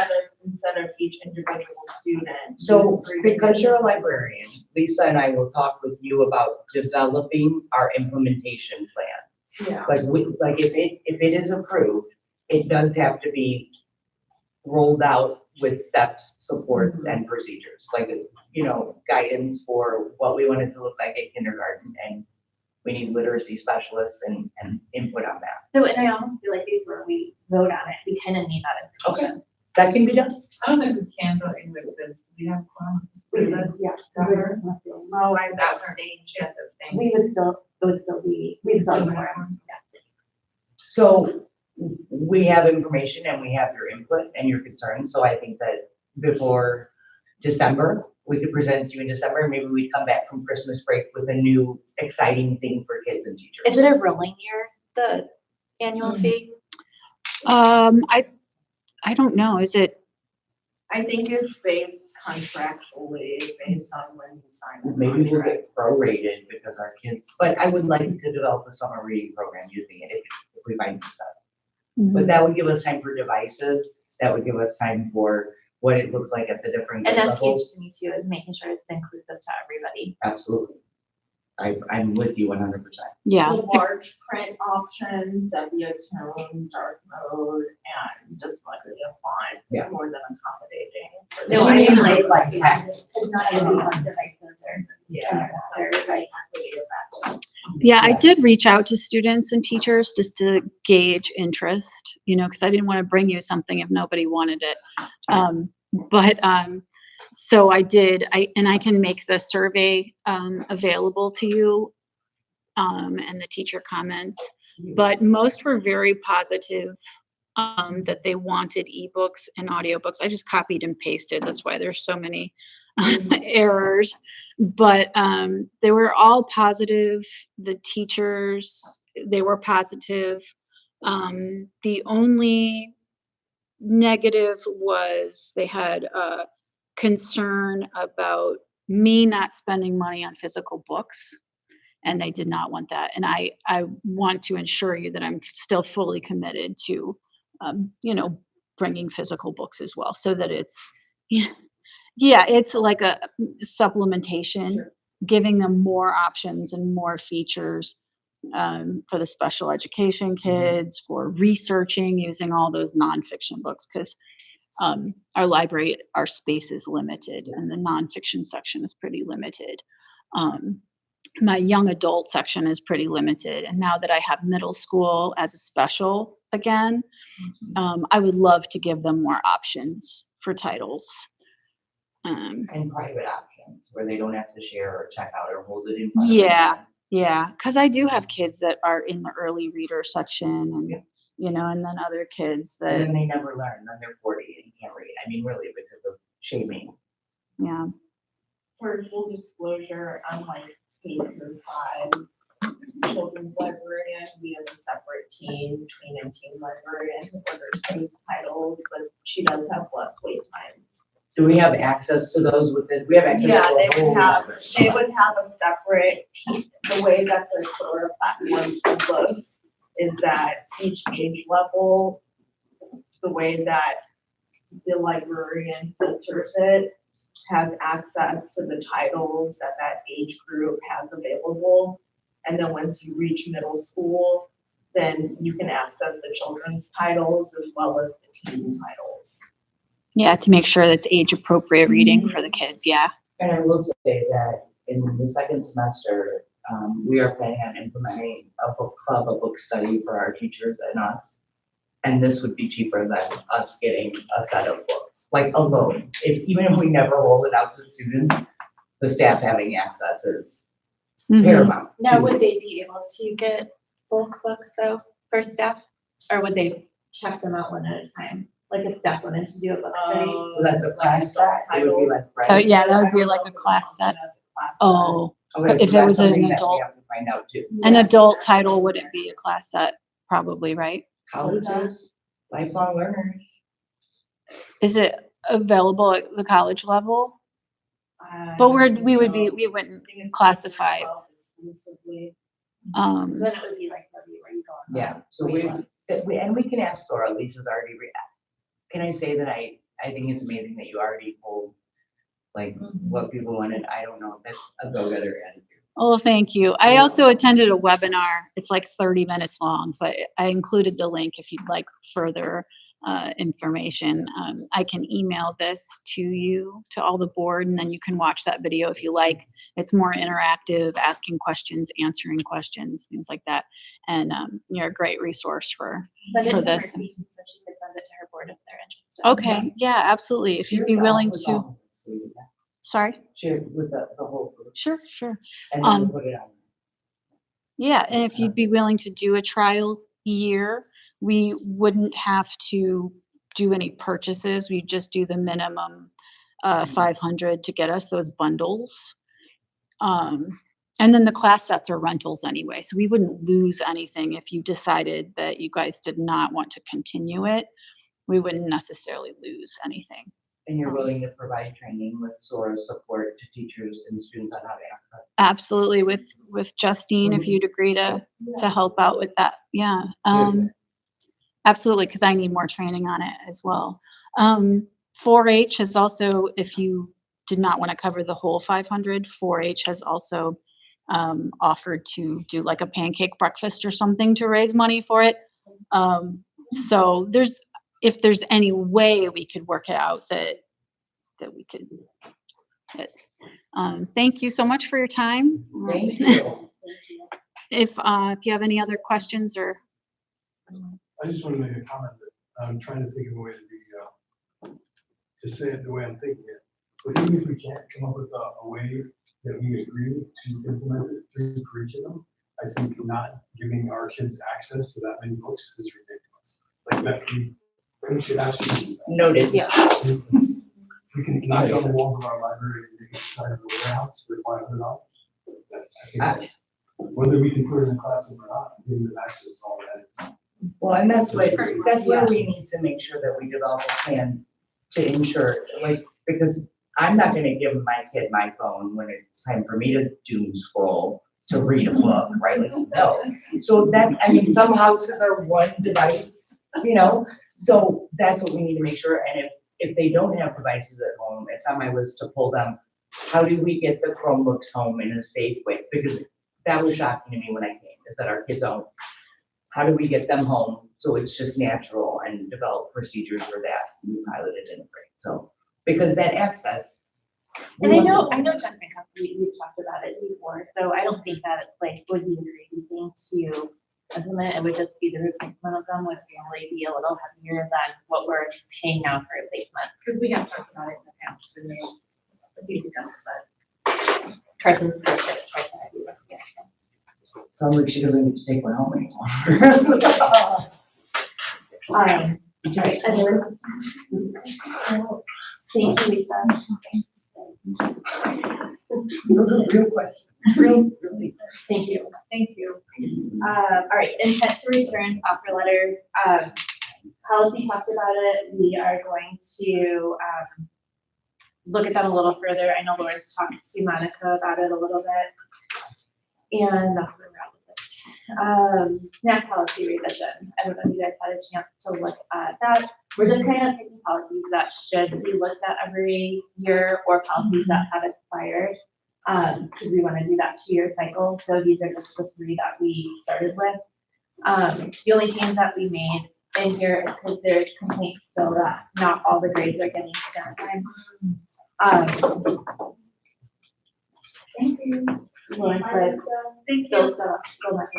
Instead of each individual student. So just reading because it. you're a librarian, Lisa and I will talk with you about developing our implementation plan. Yeah. Like if it is approved, it does have to be rolled out with steps, supports, and procedures, like, you know, guidance for what we want it to look like at kindergarten, and we need literacy specialists and input on that. So, and I almost feel like before we vote on it, we kind of need that information. That can be done. I don't think we can vote in with this. Do we have quorums? Yeah. Oh, I That was her, she has to abstain. We would still, it would still be, we would still be more. So we have information and we have your input and your concerns, so I think that before December, we could present to you in December, maybe we'd come back from Christmas break with a new exciting thing for kids and teachers. Is it a rolling year, the annual fee? I don't know, is it, I think it's based contractually, based on when you sign the Maybe we'll contract. get prorated because our kids, but I would like to develop a summer reading program using it if we find success. But that would give us time for devices, that would give us time for what it looks like at the different And grade that's huge levels. to me too, is making sure it's inclusive to everybody. Absolutely. I'm with you 100%. yeah, The large print options, sepia tone, dark mode, and dyslexia font Yeah. is more than accommodating. for No, the I mean, students. like text, it's not everybody's on devices or. Yeah. They're like- yeah, I did reach out to students and teachers just to gauge interest, you know, because I didn't want to bring you something if nobody wanted it. So I did, and I can make the survey available to you and the teacher comments, but most were very positive that they wanted ebooks and audiobooks. I just copied and pasted. That's why there's so many errors, but they were all positive. The teachers, they were positive. The only negative was they had a concern about me not spending money on physical books, and they did not want that. And I want to ensure you that I'm still fully committed to, you know, bringing physical books as well, so that it's, yeah, it's like a supplementation, giving them more options and more features for the special education kids, for researching, using all those nonfiction books, because our library, our space is limited, and the nonfiction section is pretty limited. My young adult section is pretty limited, and now that I have middle school as a special again, I would love to give them more options for titles. And private options where they don't have to share or check out or hold it in front of Yeah, them. yeah, because I do have kids that are in the early reader section, and you know, and then other kids And that, then they never learn, then they're 40 and can't read. I mean, really, because of shaming. yeah. For full disclosure, I'm like K through 5 children's librarian. We have a separate team, tween and teen librarian, who orders those titles, but she does have less wait times. Do we have access to those within, we have access to Yeah, the they whole would have, library? they would have a separate, the way that the Quora platform looks is that each age level, the way that the librarian filters it, has access to the titles that that age group has available. And then once you reach middle school, then you can access the children's titles as well as the teen titles. Yeah, to make sure that's age appropriate reading for the kids, yeah. And I will say that in the second semester, we are planning on implementing a book club, a book study for our teachers and us. And this would be cheaper than us getting a set of books, like alone. Even if we never roll it out to students, the staff having access is Mhm. paramount. Now, to- would they be able to get bulk books though for staff? Or would they check them out one at a time? Like if staff wanted to do a book study? Well, that's a class set, it would be like. Oh, yeah, that would be like a class set. Oh, Okay, if so it was that's an something that we adult- have to find out too. an adult title wouldn't be a class set, probably, right? Colleges, lifelong learners. Is it available at the college level? But we wouldn't classify. Exclusively. So then it would be like W where you go. on the Yeah, so curriculum. and we can ask Laura, Lisa's already can I say that I think it's amazing that you already pulled like what people wanted, I don't know, that's a go-getter attitude. Oh, thank you. I also attended a webinar. It's like 30 minutes long, but I included the link if you'd like further information. I can email this to you, to all the board, and then you can watch that video if you like. It's more interactive, asking questions, answering questions, things like that. And you're a great resource for Send it for to her this. team so she could send it to her board if they're interested. Okay, yeah, absolutely. If you'd be willing to, sorry? Share with the whole group, Sure, sure. and then we'll put it on. Yeah, and if you'd be willing to do a trial year, we wouldn't have to do any purchases. We just do the minimum 500 to get us those bundles. And then the class sets are rentals anyway, so we wouldn't lose anything if you decided that you guys did not want to continue it. we wouldn't necessarily lose anything. And you're willing to provide training with SOAR support to teachers and students on how to access? Absolutely, with Justine, if you'd agree to help out with that, yeah. Absolutely, because I need more training on it as well. 4-H has also, if you did not want to cover the whole 500, 4-H has also offered to do like a pancake breakfast or something to raise money for it. So if there's any way we could work it out that we could. But, thank you so much for your time. Thank you. If you have any other questions or. I just want to make a comment that I'm trying to think of a way to say it the way I'm thinking it. But even if we can't come up with a way that we agree to implement it through the curriculum, I think not giving our kids access to that many books is ridiculous. Like that, we should absolutely. Noted. Yeah. We can knock on the walls of our library and make it inside of the warehouse for $500. I think whether we can put it in a classroom or not, giving them access to all that is. Well, and that's why we need to make sure that we develop a plan to ensure, like, because I'm not gonna give my kid my phone when it's time for me to doom scroll to read a book, right? Like, no. So that, I mean, some houses are one device, you know, so that's what we need to make sure. And if they don't have devices at home, it's on my list to pull them. How do we get the Chromebooks home in a safe way? Because that was shocking to me when I came, is that our kids don't. How do we get them home so it's just natural and develop procedures for that? We piloted in a break. So, because that access. And I know Jen Frank, we've talked about it before, so I don't think that like would be a crazy thing to implement. It would just be the replacement of them would really be a little heavier than what we're paying now for replacement. Because we have talked about it in the past, and they, a few times, but. Carson. Sounds like she doesn't need to take one home anymore. All right, and then. Thank you, Lisa. Those are real questions. Really. Thank you. Thank you. All right, intent to return offer letter. Policy talked about it. We are going to look at them a little further. I know Lauren's talked to Monica about it a little bit. And that's where we're at with it. Snack policy revision. I don't know if you guys had a chance to look at that. We're just kind of picking policies that should be looked at every year or policies that have expired. Because we want to do that 2-year cycle. So these are just the 3 that we started with. The only change that we made in here is because there's complaints still that not all the grades are getting snack time. Thank you. Lauren said, Thank still so much.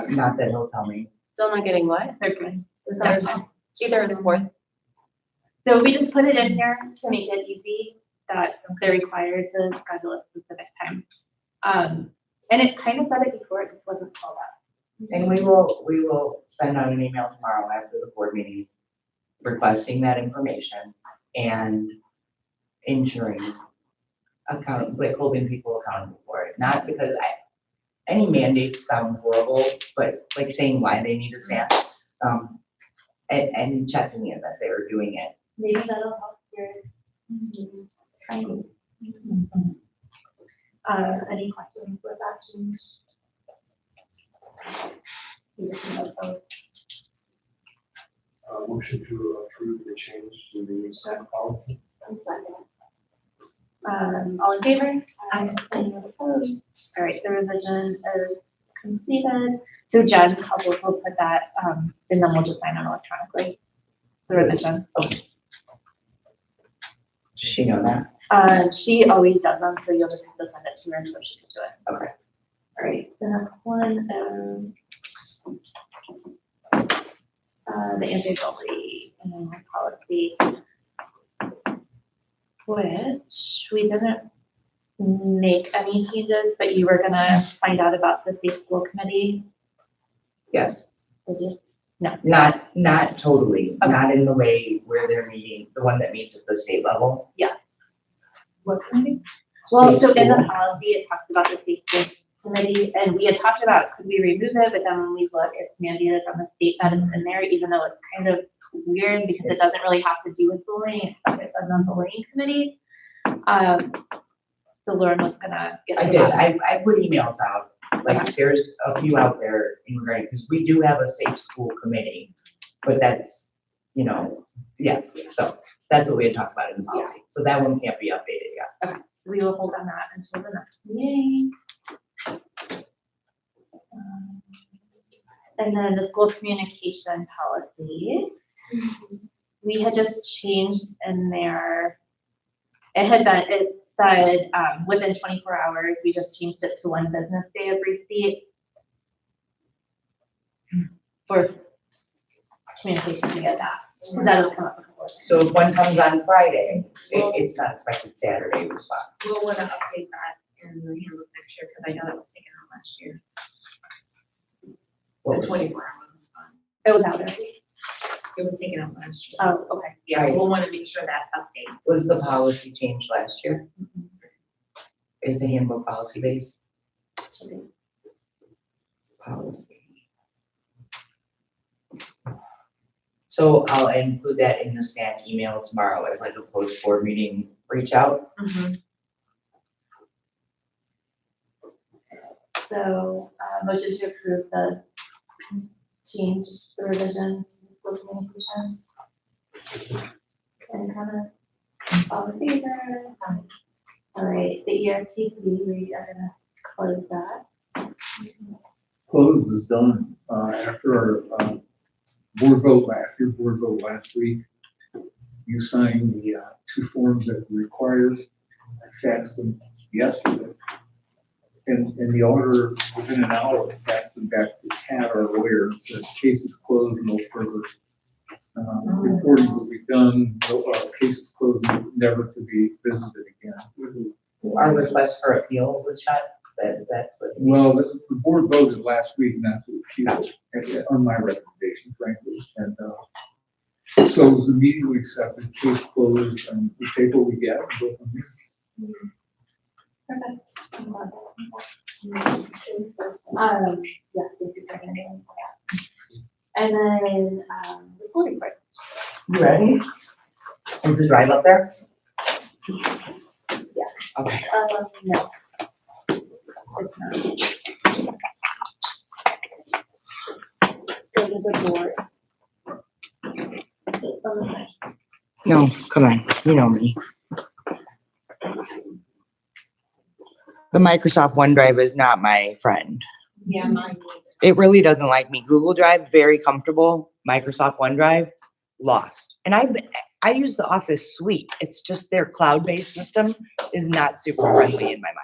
Not that he'll tell me. Still not getting what? Third grade. Either is fourth. So we just put it in here to make it easy that they're required to schedule a specific time. And it kind of said it before, it just wasn't called out. And we will send out an email tomorrow after the board meeting requesting that information and ensuring like holding people accountable for it. Not because any mandates sound horrible, but like saying why they need a snack, and checking in that they are doing it. Maybe that'll help your training. Any questions with that change? Motion to approve the change to the staff policy. All in favor? Any opposed? All right, the revision is completed. So Jen, we'll put that, and then we'll just sign it electronically. The revision. Does she know that? She always does them, so you'll just have to send it to her so she can do it. Okay. All right, the next one, the anti-bully policy, which we didn't make any changes, but you were gonna find out about the safe school committee. Yes. Did you? No. Not totally, Okay. not in the way where they're meeting, the one that meets at the state level. Yeah. What committee? Well, Safe so in the school. policy, it talks about the safe school committee, and we had talked about, could we remove it, but then when we look, it's mandated from the state that it's in there, even though it's kind of weird because it doesn't really have to do with bullying, it's on the bullying committee. So Lauren was gonna get. I to did, that. I put emails out, like, there's a few out there in regard, because we do have a safe school committee, but that's, you know, yes, so that's what we had talked about in the policy, so that one can't be updated yet. We will hold on that until the next meeting. And then the school communication policy, we had just changed in there. It said, within 24 hours, we just changed it to 1 business day of receipt for communication to get that. That'll come up. So if one comes on Friday, it's not expected Saturday response. We'll want to update that in the handbook next year, because I know that was taken out last year. What The was- 24-hour response. It was out already. It was taken out last year. Oh, okay. Yeah, so we'll want to make sure that updates. Was the policy changed last year? Is the handbook policy based? Policy. So I'll include that in the staff email tomorrow as like a post-board meeting reach out. So, motion to approve the change, the revision to school communication. Any comments? All in favor? All right, the ERTP, we are gonna close that. Close is done, after our, board vote last week. You signed the, 2 forms that were required. I faxed them yesterday. And in the order, within an hour, I faxed them back to Tad, our lawyer, said case is closed, no further. Reporting will be done, no, case is closed, never to be visited again. Our request for appeal was shut, that's what. Well, the board voted last week not to appeal on my recommendation, frankly, and, so it was immediately accepted, case closed, and we take what we get and go from there. Perfect. Yeah, thank you for handling that. And then, the school report. You ready? Is the drive up there? Yeah. Okay. No. It's not. Go to the board. It's on the side. No, come on, you know me. The Microsoft OneDrive is not my friend. Yeah, mine. It really doesn't like me. Google Drive, very comfortable. Microsoft OneDrive, lost. And I use the Office suite. It's just their cloud-based system is not super friendly in my mind.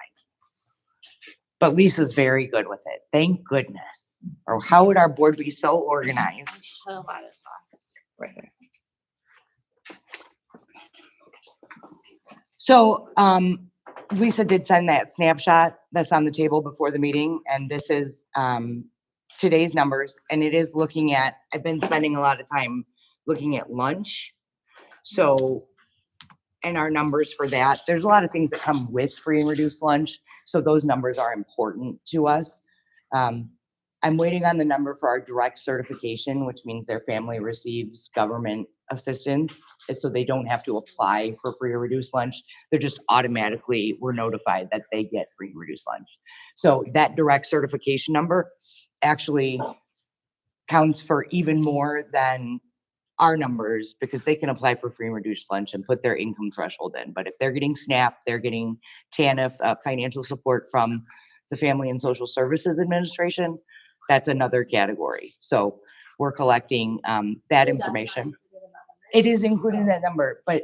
But Lisa's very good with it. Thank goodness. Or how would our board be so organized? A lot of thought. Right there. So, Lisa did send that snapshot that's on the table before the meeting, and this is, today's numbers, and it is looking at, I've been spending a lot of time looking at lunch. So, and our numbers for that, there's a lot of things that come with free and reduced lunch. So those numbers are important to us. I'm waiting on the number for our direct certification, which means their family receives government assistance. And so they don't have to apply for free or reduced lunch. They're just automatically, we're notified that they get free and reduced lunch. So that direct certification number actually counts for even more than our numbers, because they can apply for free and reduced lunch and put their income threshold in. But if they're getting SNAP, they're getting TANF, financial support from the Family and Social Services Administration, that's another category. So we're collecting that information. It is included in that number, but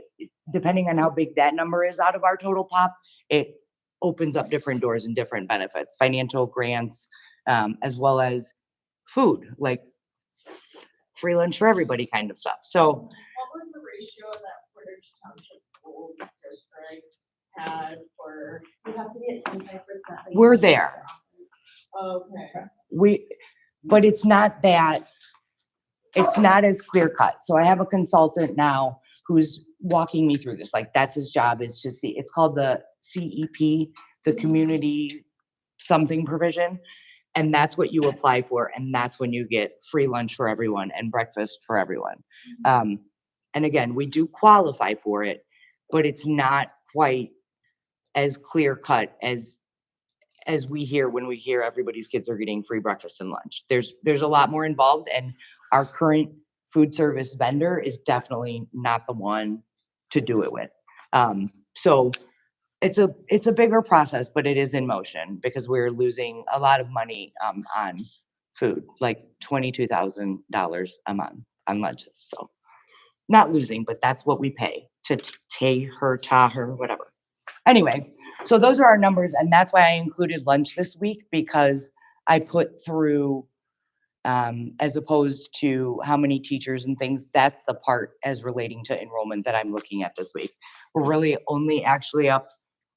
depending on how big that number is out of our total pop, it opens up different doors and different benefits, financial grants, as well as food, like free lunch for everybody kind of stuff. So What was the ratio that Portage Township School District had for? You have to be at 25%. we're there. Okay. But it's not that, it's not as clear cut. So I have a consultant now who's walking me through this. Like, that's his job, is to see, it's called the CEP, the Community something provision. And that's what you apply for, and that's when you get free lunch for everyone and breakfast for everyone. And again, we do qualify for it, but it's not quite as clear cut as we hear when we hear everybody's kids are getting free breakfast and lunch. There's a lot more involved, and our current food service vendor is definitely not the one to do it with. So it's a bigger process, but it is in motion because we're losing a lot of money on food, like $22,000 a month on lunches. So not losing, but that's what we pay to ta her, whatever. Anyway, so those are our numbers, and that's why I included lunch this week, because I put through, as opposed to how many teachers and things, that's the part as relating to enrollment that I'm looking at this week. We're really only actually up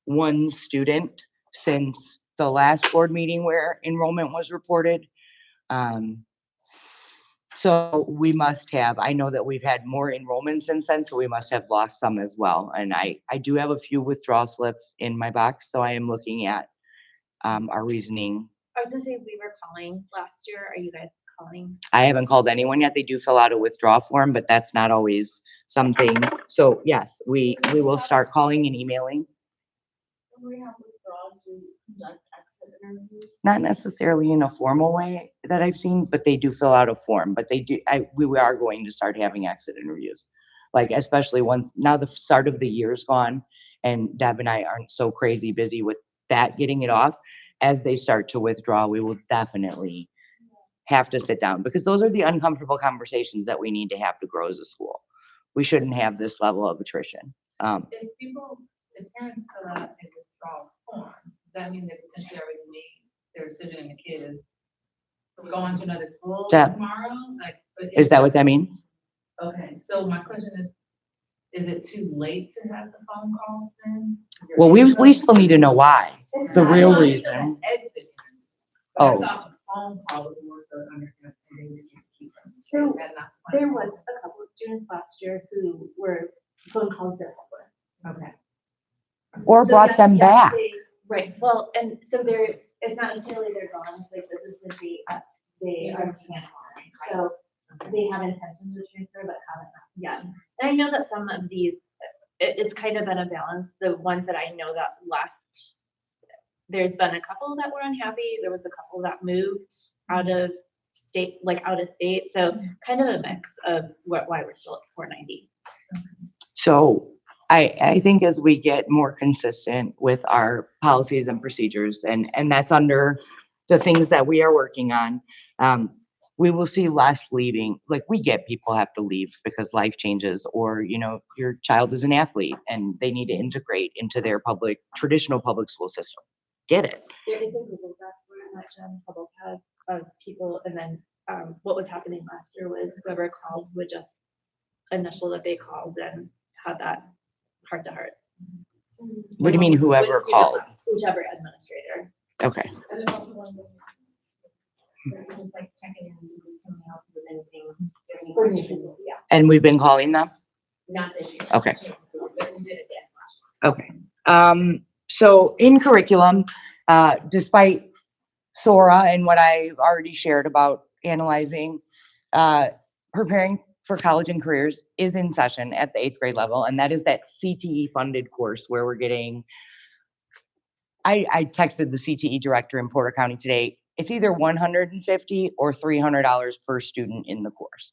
one student since the last board meeting where enrollment was reported. So we must have, I know that we've had more enrollment since then, so we must have lost some as well. And I do have a few withdrawal slips in my box, so I am looking at our reasoning. I was gonna say, we were calling last year. Are you guys calling? I haven't called anyone yet. They do fill out a withdrawal form, but that's not always something. So yes, we will start calling and emailing. When we have withdrawals, we conduct exit interviews. Not necessarily in a formal way that I've seen, but they do fill out a form, but they do, we are going to start having exit interviews. Like, especially once, now the start of the year's gone and Deb and I aren't so crazy busy with that, getting it off. As they start to withdraw, we will definitely have to sit down, because those are the uncomfortable conversations that we need to have to grow as a school. We shouldn't have this level of attrition. If parents fill out a withdrawal form, does that mean they've essentially already made their decision and the kid is going to another school Yeah. tomorrow? Like, but Is that what that means? Okay, so my question is it too late to have the phone calls then? Is there Well, any- we still need to know why, the I real know it's reason. an exit, but Oh. I thought the phone call was more so to understand and then you can keep them. So, Is that not the There plan? was a couple of students last year who were phone calls there for. Okay. Or So brought yes, them yes, back. Right, well, and so it's not necessarily they're gone, like this is the date they are transferring. So they have intention to transfer, but haven't yet. And I know that some of these, it's kind of been a balance. The ones that I know that left, there's been a couple that were unhappy. There was a couple that moved out of state, So kind of a mix of why we're still at 490. So I think as we get more consistent with our policies and procedures, and that's under the things that we are working on, we will see less leaving. Like, we get people have to leave because life changes, or, your child is an athlete and they need to integrate into their traditional public school system. Get it. There is a Google Doc where that Public has of people, and then what was happening last year was whoever called would just initial that they called and had that heart to heart. What do you mean whoever With student called? Whichever administrator. Okay. And there's also one that just like checking in, can we help with anything, if you have any questions? Yeah, And we've been calling them? not this year. Okay. But we did it Okay. So in curriculum, despite Sora and what I've already shared about analyzing, preparing for college and careers is in session at the 8th grade level. And that is that CTE funded course where we're getting, I texted the CTE director in Porter County today. It's either $150 or $300 per student in the course.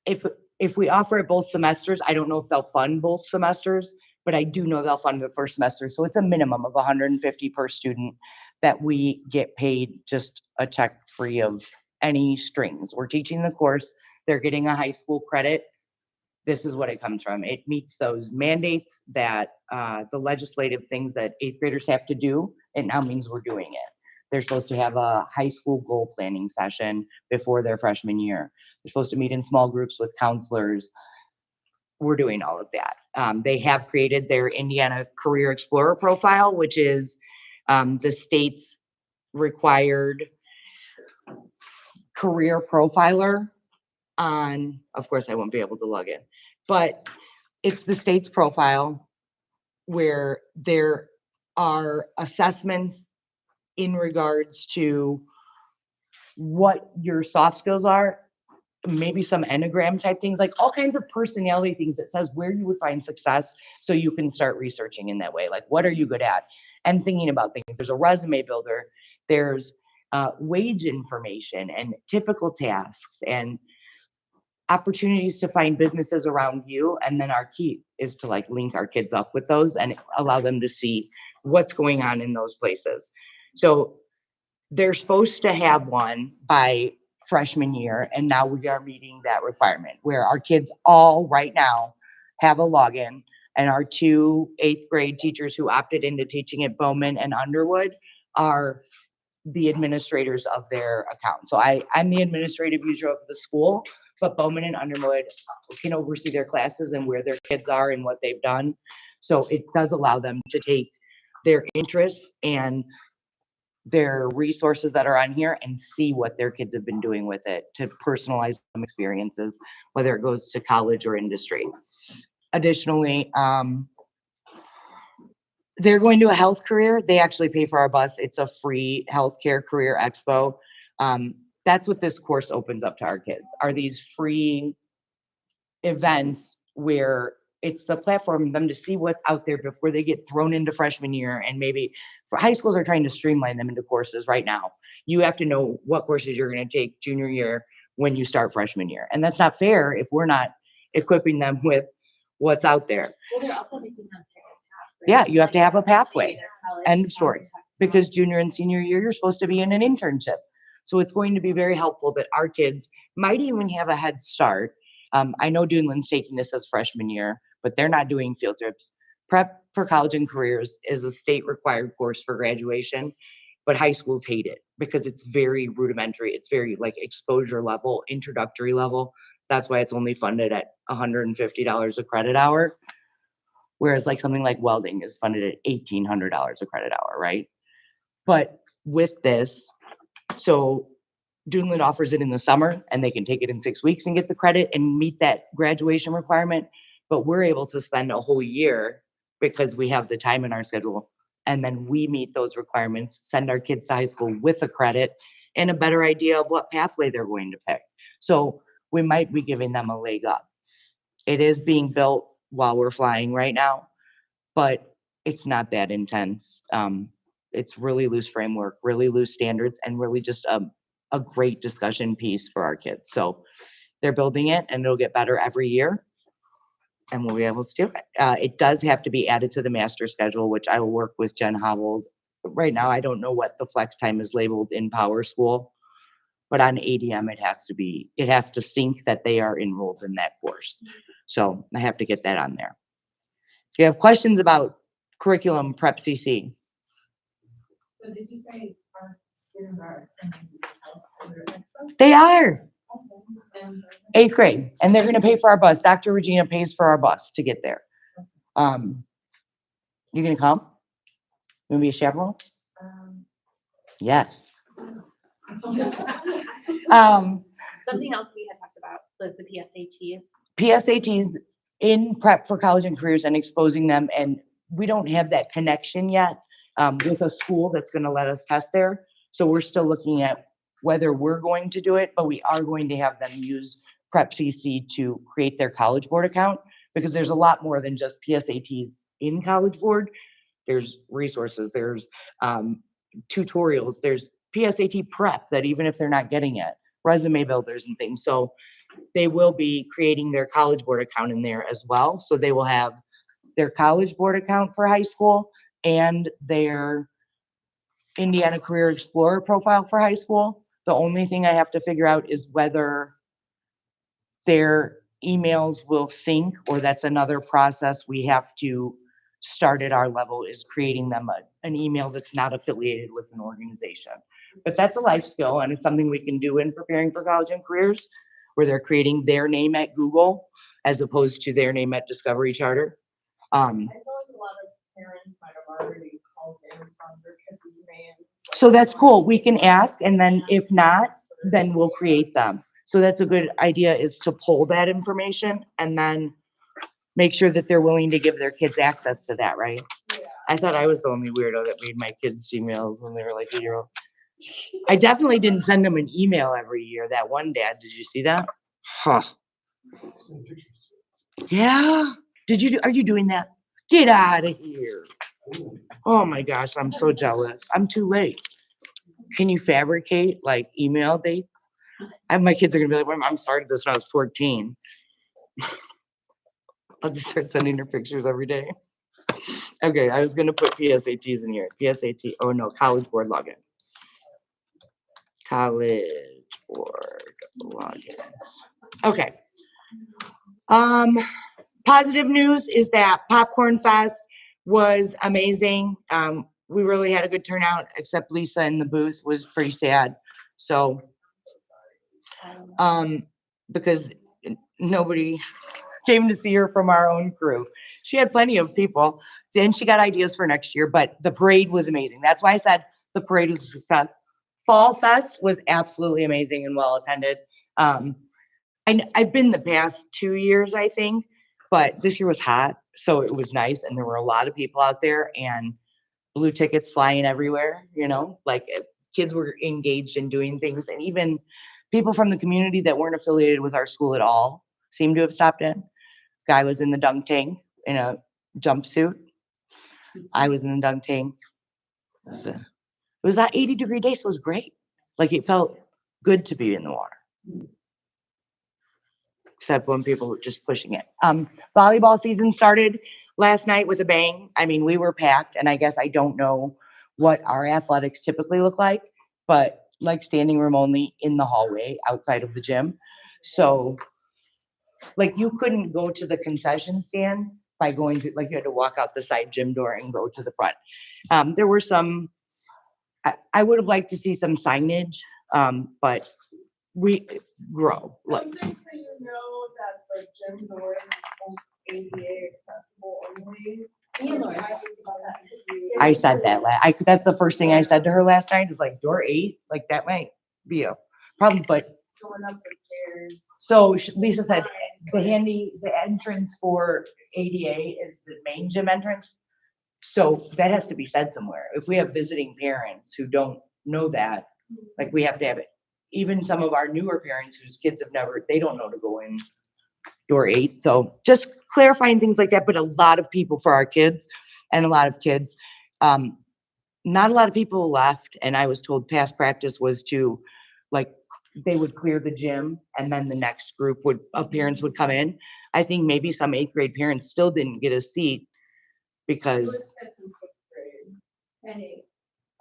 If we offer it both semesters, I don't know if they'll fund both semesters, but I do know they'll fund the first semester. So it's a minimum of $150 per student that we get paid, just a check free of any strings. We're teaching the course. They're getting a high school credit. This is what it comes from. It meets those mandates that the legislative things that 8th graders have to do. It now means we're doing it. They're supposed to have a high school goal planning session before their freshman year. They're supposed to meet in small groups with counselors. We're doing all of that. They have created their Indiana Career Explorer profile, which is the state's required career profiler on, of course, I won't be able to log in, but it's the state's profile where there are assessments in regards to what your soft skills are, maybe some Enneagram type things, like all kinds of personality things that says where you would find success so you can start researching in that way. Like, what are you good at? And thinking about things. There's a resume builder, there's wage information and typical tasks and opportunities to find businesses around you. And then our key is to like link our kids up with those and allow them to see what's going on in those places. So they're supposed to have one by freshman year, and now we are meeting that requirement where our kids all right now have a login, and our 2 8th grade teachers who opted into teaching at Bowman and Underwood are the administrators of their account. So I'm the administrative user of the school, but Bowman and Underwood can oversee their classes and where their kids are and what they've done. So it does allow them to take their interests and their resources that are on here and see what their kids have been doing with it to personalize some experiences, whether it goes to college or industry. Additionally, they're going to a health career. They actually pay for our bus. It's a free healthcare career expo. That's what this course opens up to our kids, are these free events where it's the platform for them to see what's out there before they get thrown into freshman year. And maybe for high schools are trying to streamline them into courses right now. You have to know what courses you're going to take junior year when you start freshman year. And that's not fair if we're not equipping them with what's out there. Well, they're also making them pick a path, right? Yeah, you have to have a Like, let's say pathway. they're college, End of story. college, Because junior and senior year, you're supposed to be in an internship. So it's going to be very helpful that our kids might even have a head start. I know Duneland's taking this as freshman year, but they're not doing field trips. Prep for College and Careers is a state required course for graduation, but high schools hate it because it's very rudimentary. It's very like exposure level, introductory level. That's why it's only funded at $150 a credit hour. Whereas like something like welding is funded at $1,800 a credit hour, right? But with this, so Duneland offers it in the summer and they can take it in 6 weeks and get the credit and meet that graduation requirement. But we're able to spend a whole year because we have the time in our schedule. And then we meet those requirements, send our kids to high school with a credit and a better idea of what pathway they're going to pick. So we might be giving them a leg up. It is being built while we're flying right now, but it's not that intense. It's really loose framework, really loose standards, and really just a great discussion piece for our kids. So they're building it and it'll get better every year and we'll be able to do it. It does have to be added to the master schedule, which I will work with Jen Hobble. Right now, I don't know what the flex time is labeled in Power School, but on ADM, it has to sync that they are enrolled in that course. So I have to get that on there. If you have questions about curriculum, Prep CC. So did you say our students are attending the health career expo? They are And 8th grade, and they're gonna pay for our bus. Dr. Regina pays for our bus to get there. You gonna come? You wanna be a chaperone? Yes. Something else we had talked about was the PSATs. PSATs in Prep for College and Careers and exposing them, and we don't have that connection yet with a school that's gonna let us test there. So we're still looking at whether we're going to do it, but we are going to have them use Prep CC to create their College Board account, because there's a lot more than just PSATs in College Board. There's resources, there's tutorials, there's PSAT prep that even if they're not getting it, resume builders and things. So they will be creating their College Board account in there as well. So they will have their College Board account for high school and their Indiana Career Explorer profile for high school. The only thing I have to figure out is whether their emails will sync, or that's another process we have to start at our level, is creating them an email that's not affiliated with an organization. But that's a life skill, and it's something we can do in preparing for College and Careers, where they're creating their name at Google as opposed to their name at Discovery Charter. I feel like a lot of parents might have already called in on their kids' names. So that's cool. We can ask, and then if not, then we'll create them. So that's a good idea, is to pull that information and then make sure that they're willing to give their kids access to that, right? I thought I was the only weirdo that made my kids Gmails when they were like 8-year-old. I definitely didn't send them an email every year. That one dad, did you see that? Huh. Send pictures Yeah. Are you doing that? Get out of here. to it. Oh my gosh, I'm so jealous. I'm too late. Can you fabricate like email dates? My kids are gonna be like, my mom started this when I was 14. I'll just start sending her pictures every day. Okay, I was gonna put PSATs in here. PSAT, oh no, College Board login. College Board logins. Okay. Positive news is that Popcorn Fest was amazing. We really had a good turnout, except Lisa in the booth was pretty sad. So, because nobody came to see her from our own crew. She had plenty of people, and she got ideas for next year, but the parade was amazing. That's why I said the parade was a success. Fall Fest was absolutely amazing and well attended. I've been the past 2 years, I think, but this year was hot, so it was nice, and there were a lot of people out there, and blue tickets flying everywhere, like kids were engaged in doing things, and even people from the community that weren't affiliated with our school at all seemed to have stopped in. Guy was in the dunk tank in a jumpsuit. I was in the dunk tank. It was that 80-degree day, so it was great. Like it felt good to be in the water. Except when people were just pushing it. Volleyball season started last night with a bang. I mean, we were packed, and I guess I don't know what our athletics typically look like, but like standing room only in the hallway outside of the gym. So like you couldn't go to the concession stand by going to, like you had to walk out the side gym door and go to the front. There were some, I would have liked to see some signage, but we grow. Like, Something so you know that the gym doors ADA accessible only. I said that that's the first thing I said to her last night is like door 8, like that might be a problem, but Going up the stairs. so Lisa said the entrance for ADA is the main gym entrance. So that has to be said somewhere. If we have visiting parents who don't know that, like we have to have it. Even some of our newer parents whose kids they don't know to go in door 8. So just clarifying things like that, but a lot of people for our kids and a lot of kids. Not a lot of people left, and I was told past practice was to like they would clear the gym and then the next group of parents would come in. I think maybe some 8th grade parents still didn't get a seat because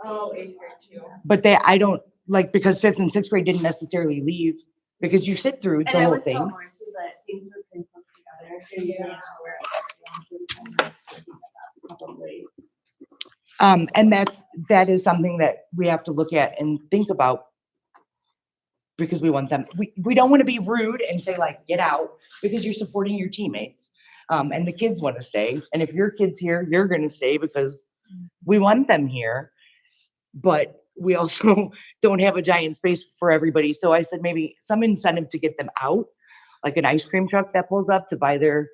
Oh, 8th grade too. but I don't like because 5th and 6th grade didn't necessarily leave because you sit through the whole thing. more too, that things have been put together. So you know where probably. And that is something that we have to look at and think about because we want them, we don't want to be rude and say like, get out because you're supporting your teammates. And the kids want to stay. And if your kid's here, you're going to stay because we want them here. But we also don't have a giant space for everybody. So I said, maybe some incentive to get them out, like an ice cream truck that pulls up to buy their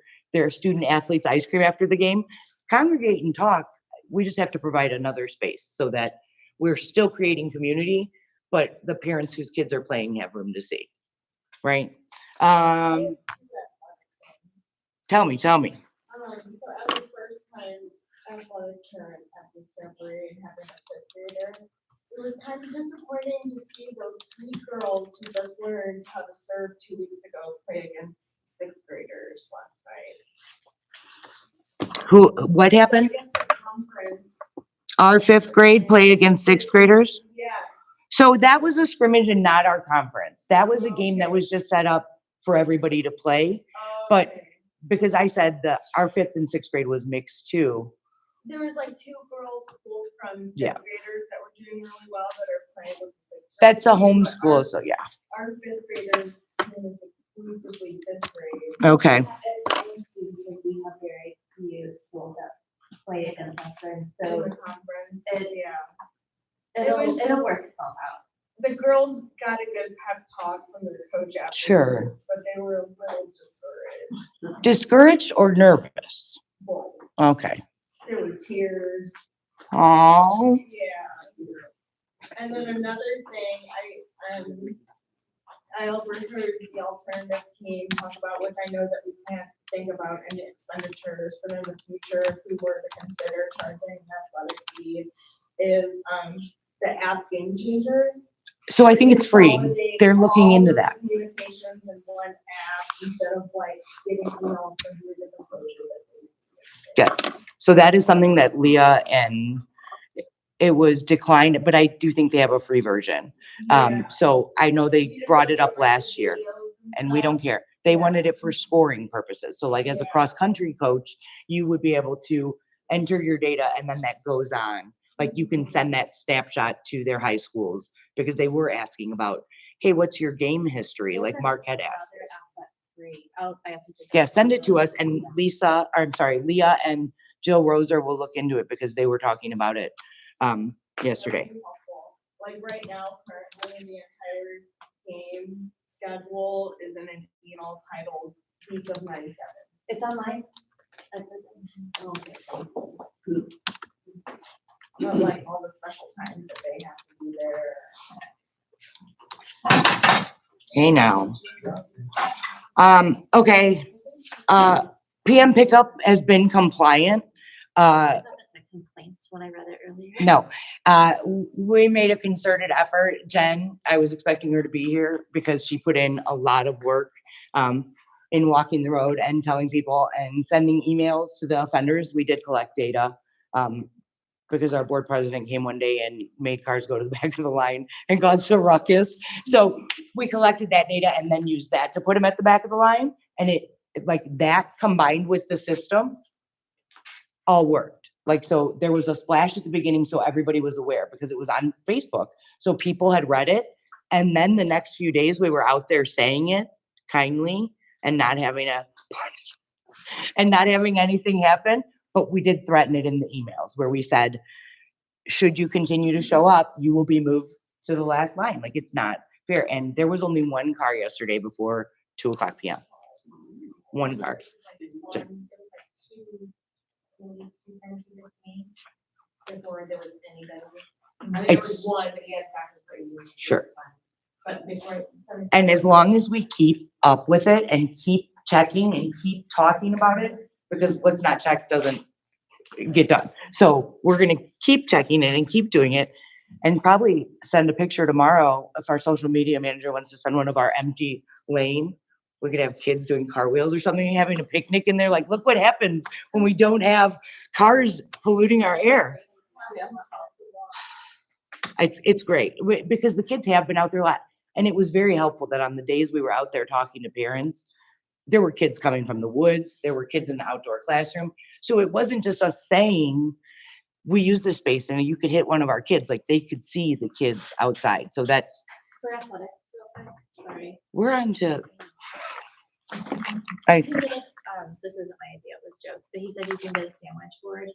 student athletes ice cream after the game, congregate and talk. We just have to provide another space so that we're still creating community, but the parents whose kids are playing have room to see, right? Tell me. So I was first time athletic parent at Discovery and having a 5th grader. It was kind of disappointing to see those sweet girls who just learned how to serve 2 weeks ago play against 6th graders last night. What happened? I guess the conference. Our 5th grade played against 6th graders? Yeah. So that was a scrimmage and not our conference. That was a game that was just set up for everybody to play. But Okay. because I said that our 5th and 6th grade was mixed too. There was like 2 girls pulled from 5th Yeah. graders that were doing really well that are playing with the 6th That's a graders. homeschool, so yeah. Our 5th graders is exclusively 5th grade. Okay. We have very few schools that play it in conference, In so the conference, yeah. it'll work itself out. The girls got a good pep talk from their coach afterwards. Sure. But they were a little discouraged. Discouraged or nervous? Both. Okay. They were tears. Oh, Yeah. And then another thing, I overheard the alternative team talk about, which I know that we can't think about any expenditures, but in the future, if we were to consider charging an athletic fee, is, the app Game Changer. so I think it's free. Consolidate They're looking all into the that. Communications in one app instead of like getting emails from three different places. Yes. So that is something that Leah and it was declined, but I do think they have a free version. Yeah. So I know they brought it up last year and we don't care. They Yeah. wanted it for scoring purposes. So like as a Yeah. cross-country coach, you would be able to enter your data and then that goes on. Like you can send that snapshot to their high schools because they were asking about, hey, what's your game history? Like Marquette asked us. Yeah, send it to us and Lisa, or I'm sorry, Leah and Jill Roser will look into it because they were talking about it yesterday. That'd be helpful. Like right now, currently the entire game schedule is in an email titled Week of 97. It's online. But like all the special times that they have to be there. Hey now. Okay, PM pickup has been compliant. Complaints when I read it earlier. No, we made a concerted effort. Jen, I was expecting her to be here because she put in a lot of work in walking the road and telling people and sending emails to the offenders. We did collect data because our board president came one day and made cars go to the back of the line and caused a ruckus. So we collected that data and then used that to put them at the back of the line. And it like that combined with the system all worked. Like, so there was a splash at the beginning, so everybody was aware because it was on Facebook. So people had read it. And then the next few days we were out there saying it kindly and not having anything happen. But we did threaten it in the emails where we said, should you continue to show up, you will be moved to the last line. Like, it's not fair. And there was only one car yesterday before 2:00 p.m. One car. Before there was anybody. I mean, there was It's- one, but he had factor for you. Sure. But before. And as long as we keep up with it and keep checking and keep talking about it, because what's not checked doesn't get done. So we're gonna keep checking it and keep doing it and probably send a picture tomorrow if our social media manager wants to send one of our empty lane. We could have kids doing car wheels or something, having a picnic in there, like, look what happens when we don't have cars polluting our air. It's great because the kids have been out there a lot. And it was very helpful that on the days we were out there talking to parents, there were kids coming from the woods, there were kids in the outdoor classroom. So it wasn't just us saying, we use this space and you could hit one of our kids, like they could see the kids outside. So that's, For athletics, real quick, sorry. we're on to, This isn't my idea, it was Joe, but he said you can get a sandwich board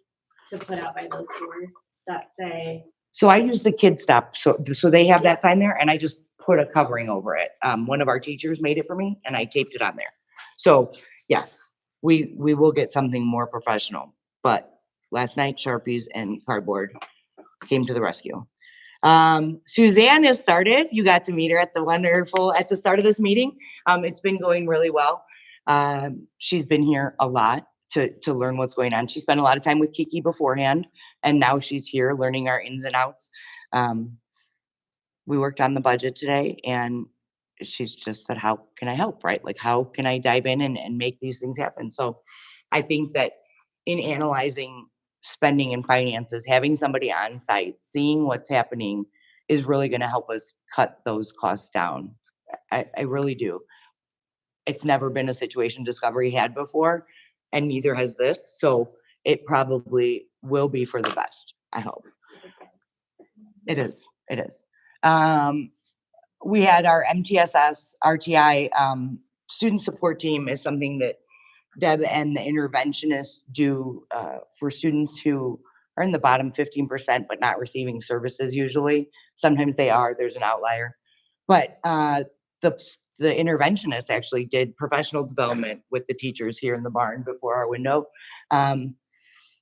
to put out by those stores that say. so I use the Kid Stop. So they have that sign there and I just put a covering over it. One of our teachers made it for me and I taped it on there. So yes, we will get something more professional, but last night Sharpies and cardboard came to the rescue. Suzanne has started. You got to meet her at the start of this meeting. It's been going really well. She's been here a lot to learn what's going on. She spent a lot of time with Kiki beforehand, and now she's here learning our ins and outs. We worked on the budget today and she's just said, how can I help, right? Like, how can I dive in and make these things happen? So I think that in analyzing spending and finances, having somebody on site, seeing what's happening is really going to help us cut those costs down. I really do. It's never been a situation Discovery had before, and neither has this. So it probably will be for the best, I hope. It is. We had our MTSS RTI student support team is something that Deb and the interventionists do for students who are in the bottom 15%, but not receiving services usually. Sometimes they are, there's an outlier. But the interventionists actually did professional development with the teachers here in the barn before our window.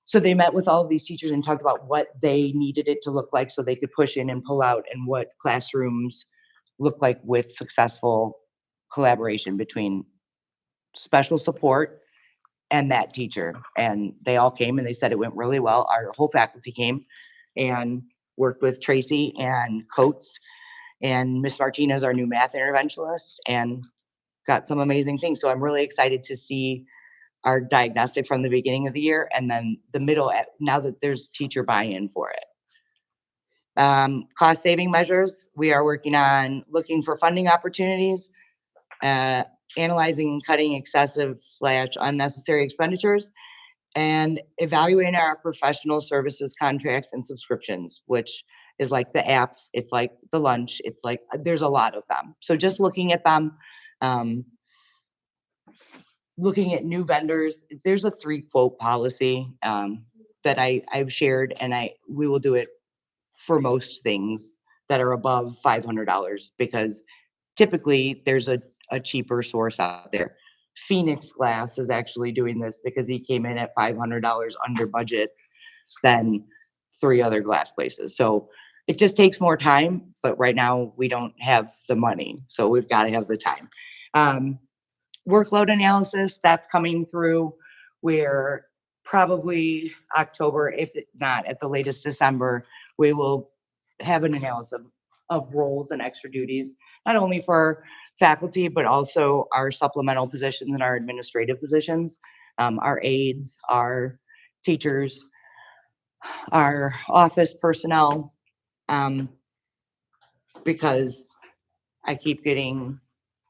So they met with all of these teachers and talked about what they needed it to look like so they could push in and pull out, and what classrooms look like with successful collaboration between special support and that teacher. And they all came and they said it went really well. Our whole faculty came and worked with Tracy and Coates and Miss Martinez, our new math interventionist, and got some amazing things. So I'm really excited to see our diagnostic from the beginning of the year, and then the middle, now that there's teacher buy-in for it. Cost saving measures, we are working on looking for funding opportunities, analyzing cutting excessive / unnecessary expenditures, and evaluating our professional services contracts and subscriptions, which is like the apps, it's like the lunch, it's like, there's a lot of them. So just looking at them, looking at new vendors, there's a 3-quote policy that I've shared, and we will do it for most things that are above $500, because typically there's a cheaper source out there. Phoenix Glass is actually doing this because he came in at $500 under budget than 3 other glass places. So it just takes more time, but right now we don't have the money, so we've got to have the time. Workload analysis, that's coming through, where probably October, if not at the latest December, we will have an analysis of roles and extra duties, not only for faculty, but also our supplemental positions and our administrative positions, our aides, our teachers, our office personnel, because I keep getting,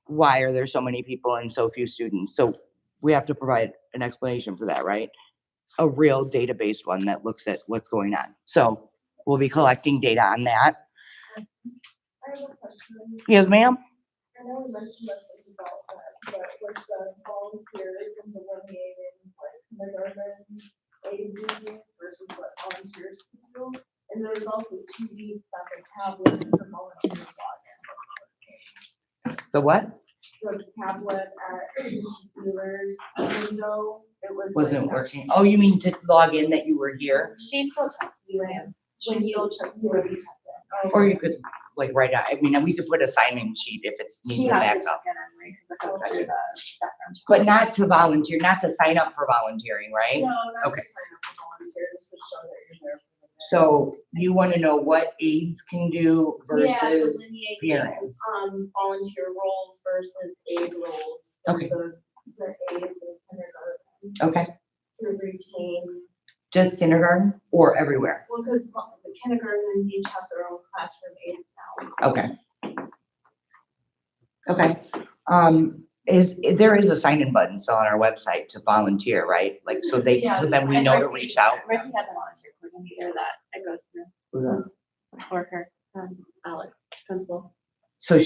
why are there so many people and so few students? So we have to provide an explanation for that, right? A real database one that looks at what's going on. So we'll be collecting data on that. I have a question. Yes, ma'am? I know we mentioned that about that, but with the volunteers and delineating like kindergarten aid versus what volunteers can do. And there's also 2 weeks that the tablet for volunteers login. The what? The tablet at Mrs. Wheeler's window, it was. Wasn't like, working. Oh, you mean to log in that you were here? She still checks you in. When you checks you in. Or you could like write out, I mean, we could put a sign-in sheet if it She needs a has to backup. check in anyway, because it goes through the background check. But not to volunteer, not to sign up for volunteering, right? No, not Okay. to sign up for volunteers, to show that you're there. So you want to know what aides can do Yeah, versus delineating, parents? volunteer roles versus aid roles. Okay. The aides in kindergarten Okay, to retain, just kindergarten or everywhere? well, because the kindergartens each have their own classroom aides now. Okay. Okay. There is a sign-in button still on our website to volunteer, right? Like, so then we know to reach out. Rissy has a volunteer coordinator that it goes through for her, Alex Kunzel. So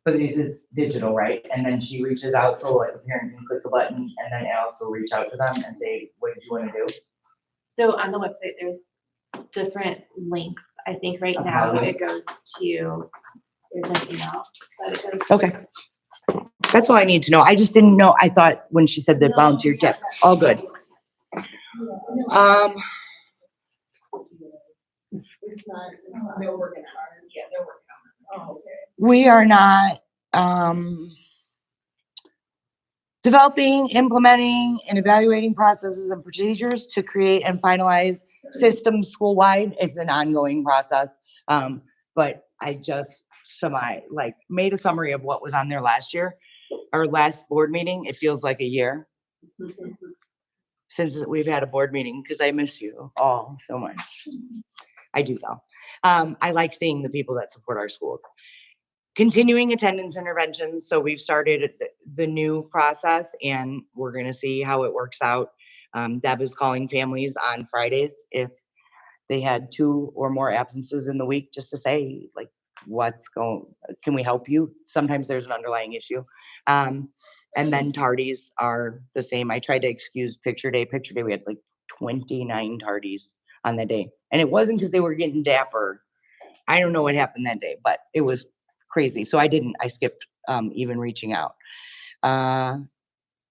but it is digital, right? And then she reaches out, so like the parent can click the button, and then Alex will reach out to them and say, what did you want to do? So on the website, there's different links. I think right Okay. now it goes to, there's an email, but it goes. Okay. That's all I need to know. I just didn't know. I thought when she said that volunteer, yeah, all good. It's not, they're working hard. Yeah, they're working on it. Oh, okay. We are not, developing, implementing, and evaluating processes and procedures to create and finalize systems school-wide. It's an ongoing process. But I just made a summary of what was on there last year. Our last board meeting, it feels like a year since we've had a board meeting, because I miss you all so much. I do though. I like seeing the people that support our schools. Continuing attendance interventions. So we've started the new process and we're going to see how it works out. Deb is calling families on Fridays if they had 2 or more absences in the week, just to say like, can we help you? Sometimes there's an underlying issue. And then tardies are the same. I tried to excuse picture day. Picture day, we had like 29 tardies on that day. And it wasn't because they were getting dapper. I don't know what happened that day, but it was crazy. So I skipped even reaching out.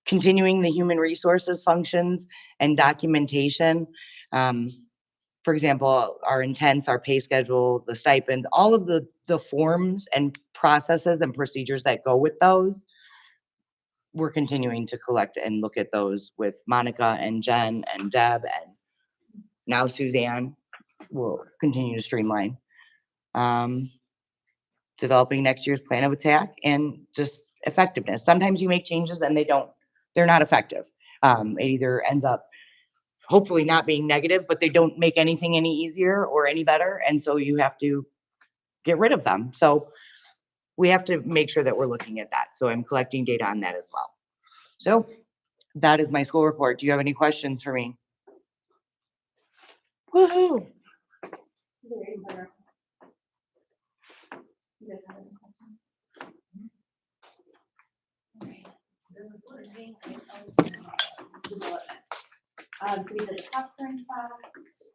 continuing the human resources functions and documentation. For example, our intents, our pay schedule, the stipends, all of the forms and processes and procedures that go with those. We're continuing to collect and look at those with Monica and Jen and Deb and now Suzanne will continue to streamline. Developing next year's plan of attack and just effectiveness. Sometimes you make changes and they're not effective. It either ends up hopefully not being negative, but they don't make anything any easier or any better. And so you have to get rid of them. So we have to make sure that we're looking at that. So I'm collecting data on that as well. So that is my school report. Do you have any questions for me? Woohoo! So we did the popcorn class.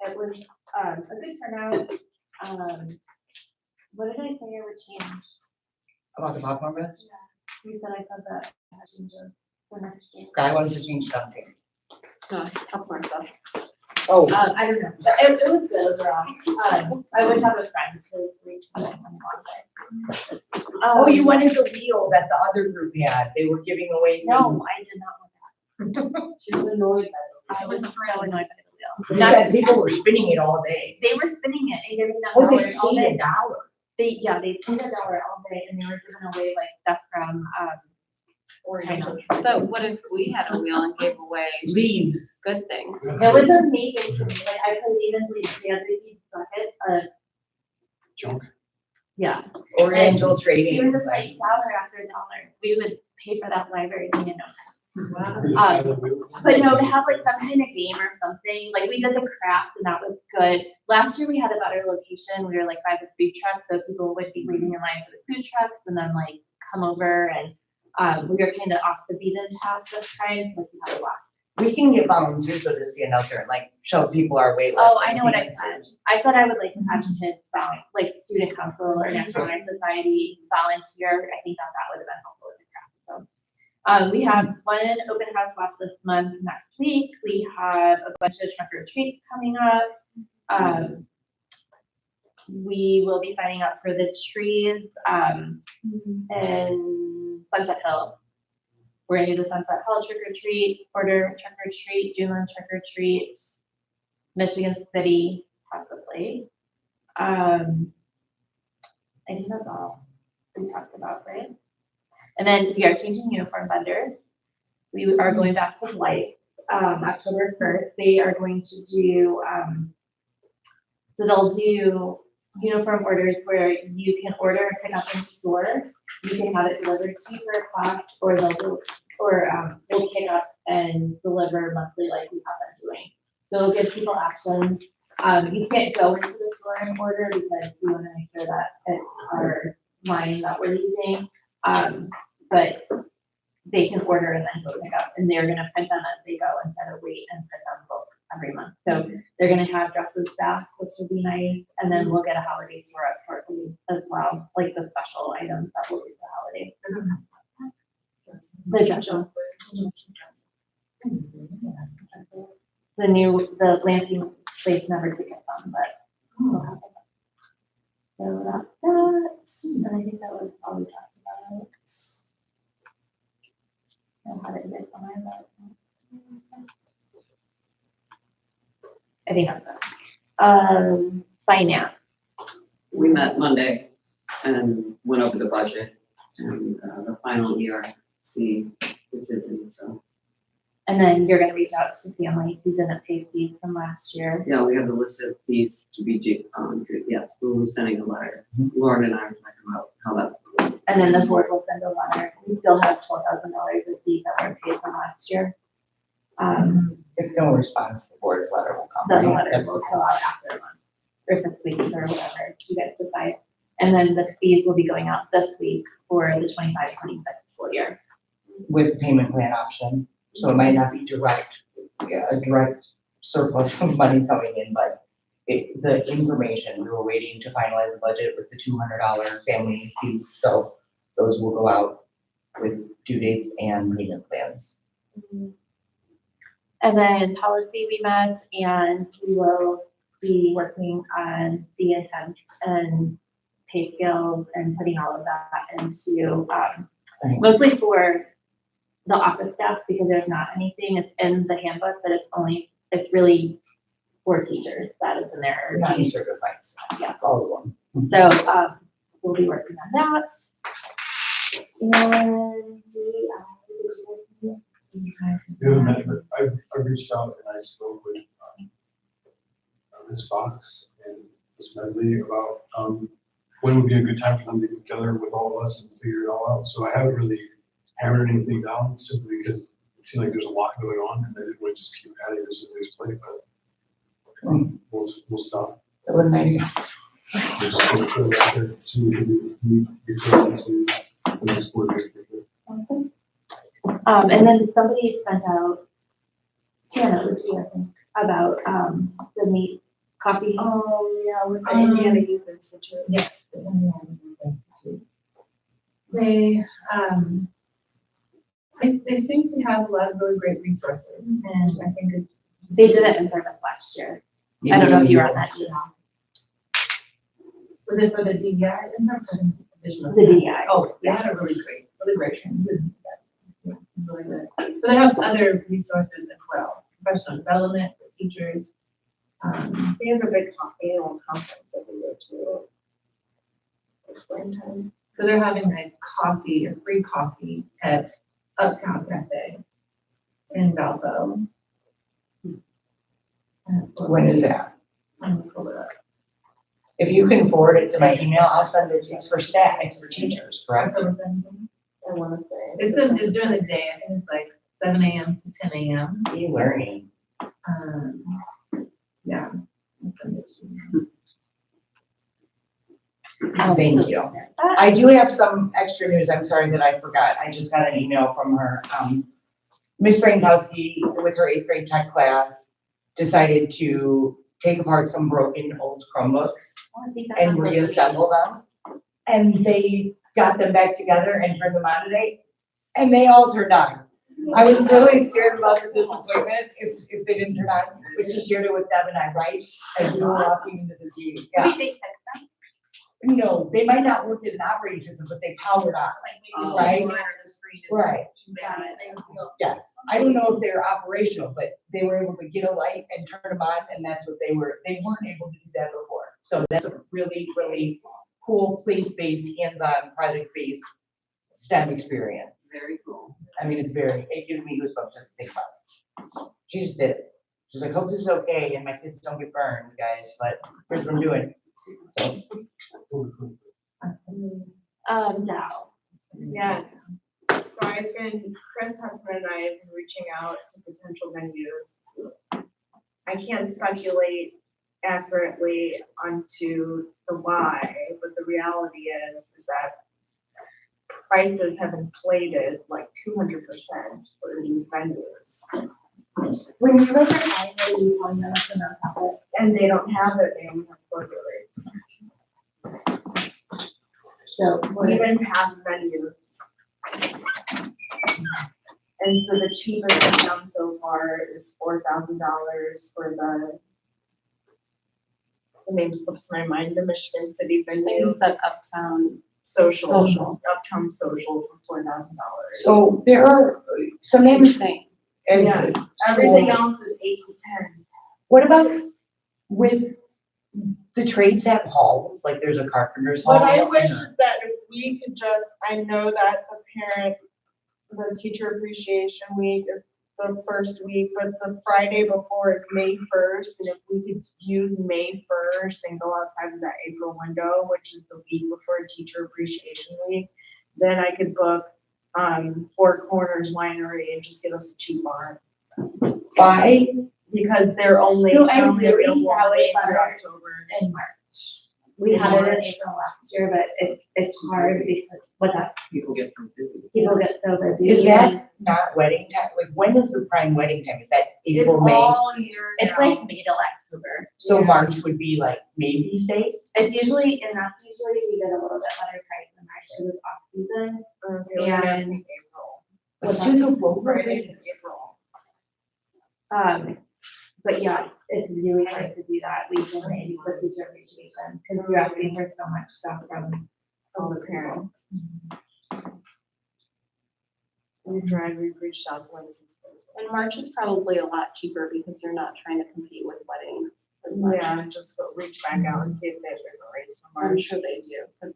It was a good turnout. What did I say I would change? About the popcorn fest? You said I said that I had changes for next year. I wanted to change something. Popcorn stuff. Oh, I don't know, but it was good overall. I would have a friend to read something on Monday. oh, you wanted the wheel that the other group had. They were giving away. No, I did not want that. She was annoyed by I was so annoyed by the They said people were spinning it all day. wheel. They were spinning it, and they were Oh, they giving all paid day. $1. They paid $1 all day, and they were giving away like stuff from, Oriental. But what if we had a wheel and gave away Leaves. good things? It was amazing to me, like, I couldn't even believe the other these buckets of, Junk. yeah. Oriental We trading. were just like dollar after dollar. We would pay for that library thing in no time. But no, to have like some kind of game or something, like we did the craft and that was good. Last year we had a better location. We were like by the food truck, so people would be waiting in line for the food trucks and then like come over and we were kind of off the beaten path this time, like we had a walk. We can get volunteers though to stand out there and like show people our way. Oh, I know what I said. I thought I would like to have kids, like student council or National Honor Society volunteer. I think that would have been helpful with the craft. So, we have one open house left this month. Next week, we have a bunch of trunk or treats coming up. We will be signing up for the trees, in Sunset Hill. We're gonna do the Sunset Hill trick or treat, Porter trick or treat, Juneland trick or treat, Michigan City possibly. I think that's all we talked about, right? And then we are changing uniform vendors. We are going back to Light, October 1st. They are going to do, so they'll do uniform orders where you can order and pick up in store. You can have it delivered to you for a class, or they'll pick up and deliver monthly like we have been doing. So it'll give people options. You can't go into the store and order because we want to make sure that it's our line that we're using. But they can order and then go pick up, and they're gonna print them as they go instead of wait and print them both every month. So they're gonna have dresses back, which will be nice, and then we'll get a holiday store up shortly as well, like the special items that will be the holiday. The dress. The Lansing place never took it from, but we'll have it. So that's that, and I think that was all we talked about. I think that's it. Finance. We met Monday and went over the budget and the final ERC decision, so. And then you're gonna reach out to families who didn't pay fees from last year. Yeah, we have the list of fees to be due, yes, we'll be sending a letter. Lauren and I are talking about how that's going. And then the board will send a letter. We still have $12,000 of fees that were paid from last year. If no response, the board's letter will come. The right? letter That's will the go out after a month, or 6 weeks, or whatever you guys decide. And then the fees will be going out this week for the 25-26 school year. With payment plan option, so it might not be a direct surplus of money coming in, but the information, we were waiting to finalize the budget with the $200 family fees, so those will go out with due dates and payment plans And then policy we met, and we will be working on the intent and pay scales and putting all of that into, mostly for the office staff, because there's not anything, it's in the handbook, but it's really for teachers that is in there. Non-certified staff. Yeah. All of them. So, we'll be working on that. And The other measure, I reached out and I spoke with, Ms. Fox and Ms. Medley about, when would be a good time for them to get together with all of us and figure it all out. So I haven't really hammered anything down simply because it seemed like there's a lot going on and I didn't want to just keep adding this to this plate, but we'll stop. That would maybe. Just gonna put it out there and see what we can do before the next board meeting. and then somebody sent out, Tana, was here, I think, about, the meat coffee. Oh, yeah, with the Indiana Youth Institute. Yes. They, they seem to have a lot of really great resources, and I think it's. They did it in Plymouth last year. I don't know if you were on that email. Was it for the DEI in terms of additional? The DEI. Oh, they had a really great training. Yeah, really good. So they have other resources as well, professional development for teachers. They have a big annual conference every year too. Springtime. So they're having a free coffee at Uptown Cafe in Valpo. When is that? I'm gonna pull it up. If you can forward it to my email, I'll send it. It's for staff, it's for teachers, correct? I wanna say. It's during the day, I think it's like 7 a.m. to 10 a.m. E-learning. Yeah. I'll send it to you. Thank you. I do have some extra news. I'm sorry that I forgot. I just got an email from her. Ms. Frankowski, with her 8th grade tech class, decided to take apart some broken old Chromebooks and reassemble them. And they got them back together and turned them on today, and they all turned on. I was really scared about the disappointment if they didn't turn on, but she shared it with Deb and I, right? As we were walking into this meeting. Yeah. No, they might not work as an operating system, but they powered on, right? Right. Yes. I don't know if they're operational, but they were able to get a light and turn them on, and that's what they weren't able to do that before. So that's a really, really cool place-based, hands-on, project-based STEM experience. Very cool. I mean, it gives me goosebumps just to think about it. She just did it. She's like, hope this is okay and my kids don't get burned, guys, but here's what I'm doing. So, Now, yes. So Chris Huffman and I have been reaching out to potential venues. I can't speculate accurately onto the why, but the reality is that prices have inflated like 200% for these venues. When you look at mine, you find them as a nonprofit. And they don't have it, they only have quarter rates. So Even past venues. And so the cheapest I've done so far is $4,000 for the name slips my mind, the Michigan City venue. It's at Uptown. Social, Uptown Social for $4,000. so there are some names. Interesting. as Yes, everything schools. else is 8 to 10. What about with the trades at halls, like there's a carpenter's hall? But I and wish a- that if we could just, I know that the teacher appreciation week is the first week, but the Friday before is May 1st. And if we could use May 1st and go outside of that April window, which is the week before teacher appreciation week, then I could book Four Corners Winery and just get us a cheap bar. Why? Because they're only No, I'm serious. available That was May fun. through October. in March. We had it in April last year, but it's hard because what's that? People get so busy. People get so busy. Is that not wedding time? Like, when is the prime wedding time? Is that It's April, May? all year It's now. like May to October. So March would be like maybe safe? It's usually, and that's usually we get a little bit better price in March, it was off season. Okay, well, that's in And- April. Let's do the road Fridays in April. But yeah, it's really hard to do that weekend maybe for teacher appreciation, because you're asking for so much stuff from all the parents. And drag, we've reached out to like six places. And March is probably a lot cheaper because you're not trying to compete with weddings. as much. Yeah, and just go reach back out and see if they have different rates from I'm March. sure they do, because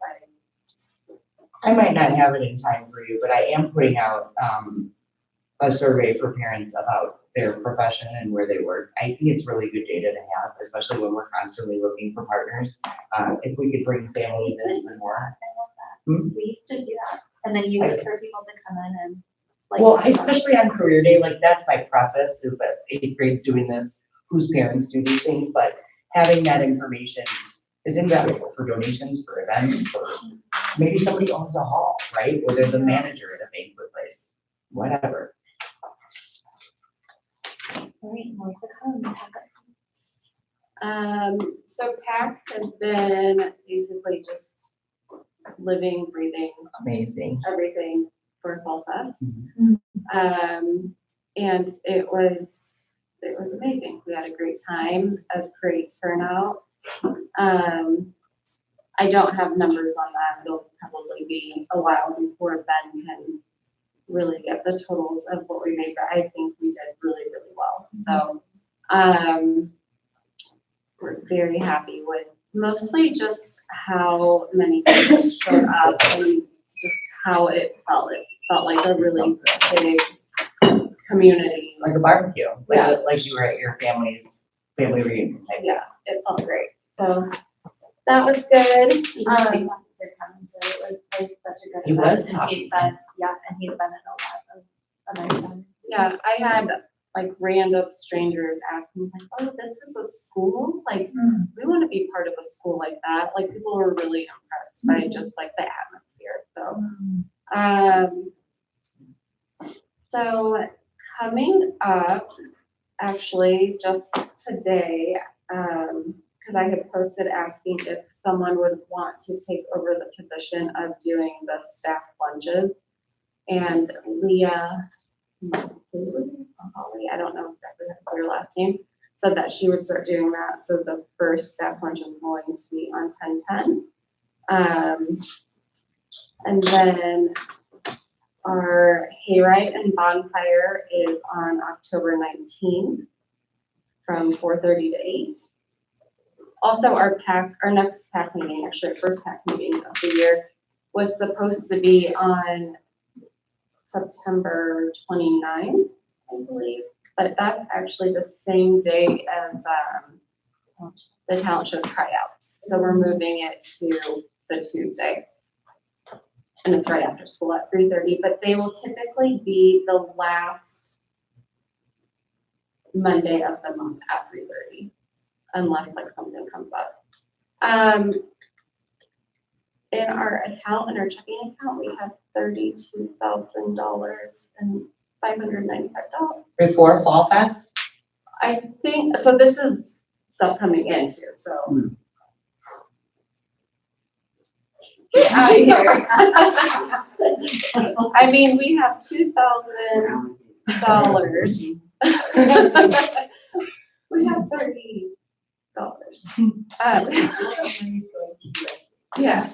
I might not have it in time for you, but I am putting out, a survey for parents about their profession and where they work. I think it's really good data to have, especially when we're constantly looking for partners. If we could bring families in and more. Hmm? We used to do that, and then you wait for people to come in and like. Well, especially on career day, like that's my preface, is that 8th grade's doing this, whose parents do these things, but having that information is invaluable for donations, for events, for maybe somebody owns a hall, right? Or they're the manager at a banquet place, whatever. All right, more to come. So PAC has been basically just living, breathing, Amazing. everything for Fall Fest. Mm-hmm. And it was amazing. We had a great time, a great turnout. I don't have numbers on that. It'll probably be a while before Ben can really get the totals of what we made, but I think we did really, really well. So, we're very happy with mostly just how many people showed up and just how it felt. It felt like a really big community. Like a barbecue, Yeah. like you were at your family reunion. Yeah, it felt great. So that was good. Coming, so it was like such a good. He event, was and talking. he'd been, yeah, and he'd been at a lot of other events. Yeah, I had like random strangers ask me like, oh, this is a school? Like, we want to be part of a school like that. Like, people were really impressed by just like the atmosphere. So coming up, actually, just today, because I had posted asking if someone would want to take over the position of doing the staff lunches. And Leah, Holly, I don't know exactly how her last name, said that she would start doing that. So the first staff lunch is going to be on 10/10. And then our hayride and bonfire is on October 19th from 4:30 to 8. Also, our next PAC meeting, actually our first PAC meeting of the year, was supposed to be on September 29th, I believe, but that's actually the same day as the talent show tryouts. So we're moving it to the Tuesday. And it's right after school at 3:30, but they will typically be the last Monday of the month at 3:30, unless like something comes up. In our account, in our checking account, we have $32,000 and $595. Before Fall Fest? I think, so this is stuff coming in too, so. Get out of here. I mean, we have $2,000. We have $30. Yeah.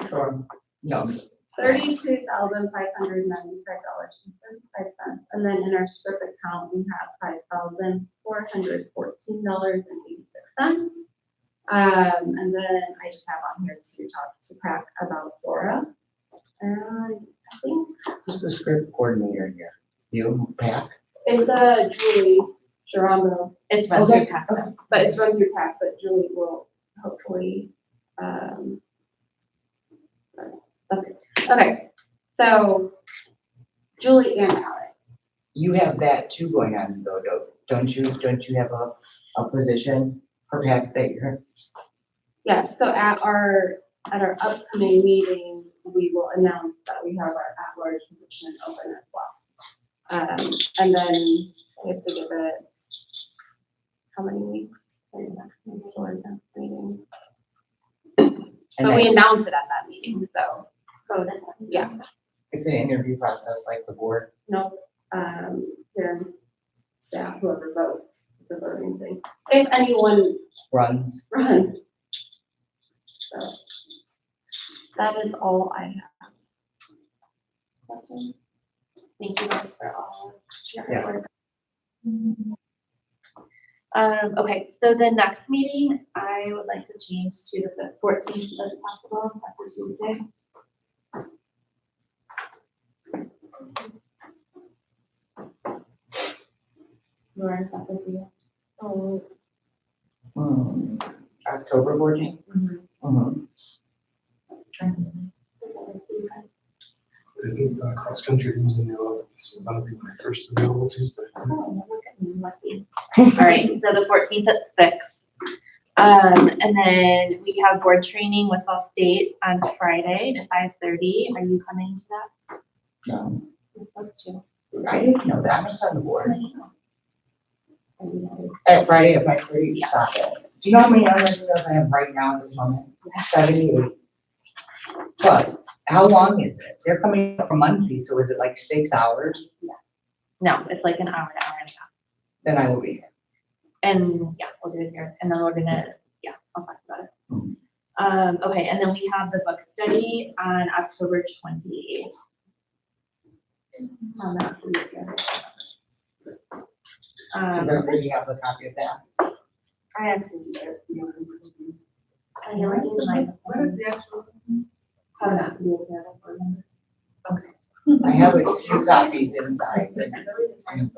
So, no. $32,595.35. And then in our script account, we have $5,414.86. And then I just have on here to talk to PAC about Zora. And I think Who's the script coordinator here? You, Pat? it's Julie Geronimo, It's run Okay. through Pac-Man. but it's run through PAC, but Julie will hopefully, okay, so Julie and Alex. You have that too going on though, don't you? Don't you have a position for Pat that you're? Yeah, so at our upcoming meeting, we will announce that we have our at-large position open as well. And then we have to give it, how many weeks? Before the next meeting. And But we that's- announce it at that meeting, so Oh, that's. Yeah. It's an interview process like the board. No, their staff, whoever votes, the voting thing. If anyone Runs. Run. So, That is all I have. Questions? Thank you guys for all your Yeah. hard work. Okay, so the next meeting, I would like to change to the 14th, if possible, that's a Tuesday. Lauren, if that's with you. October 14th. Mhm. I think cross country was in the 11th, so that'll be my first available Tuesday. Oh, look at me, lucky. All right, so the 14th at 6. And then we have board training with Fall State on Friday at 5:30. Are you coming to that? No, Yes, let's do. I didn't know that. I'm not on the board. At Friday at 5:30, Saturday. Do you know how many hours I have right now at this moment? 78. But how long is it? They're coming from Muncie, so is it like 6 hours? No, it's like an hour and a half. Then I will be here. And yeah, we'll do it here. And then we're gonna, yeah, I'll talk about it. Okay, and then we have the book study on October 28th. Does everybody have a copy of that? I actually started. I know I did mine. What is the actual? How not to be a Sarah board member. I have a few copies inside.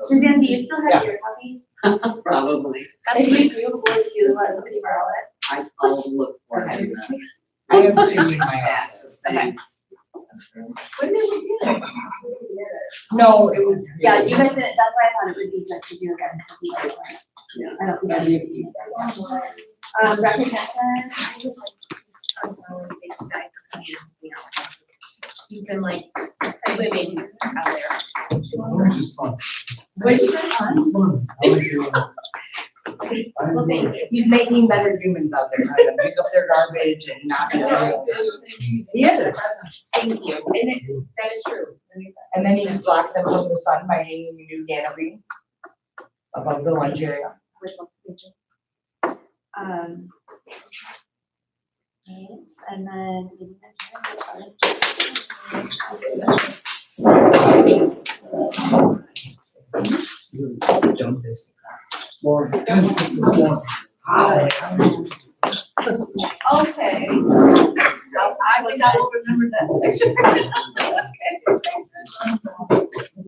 Suzanne, do you still Yeah. have your copy? Probably. If you do, would you let me borrow it? I'll look for it in the I have two in my stacks office. of things. When did we get it? No, it was. Yeah, you guys, that's why I thought it would be good to do again. Because you guys weren't. Yeah. I don't think I'd be. Recognition. you can like, women out there. Which is fun. Which is fun. It's fun. I like doing it. I Well, enjoy thank it. you. He's making better humans out there, trying to pick up their garbage and not. He is. Thank you. And that is true. And then he blocked them from the sun by hanging a new canopy above the lunch area. Right, and then. Joneses. More. Okay. I think I will remember that.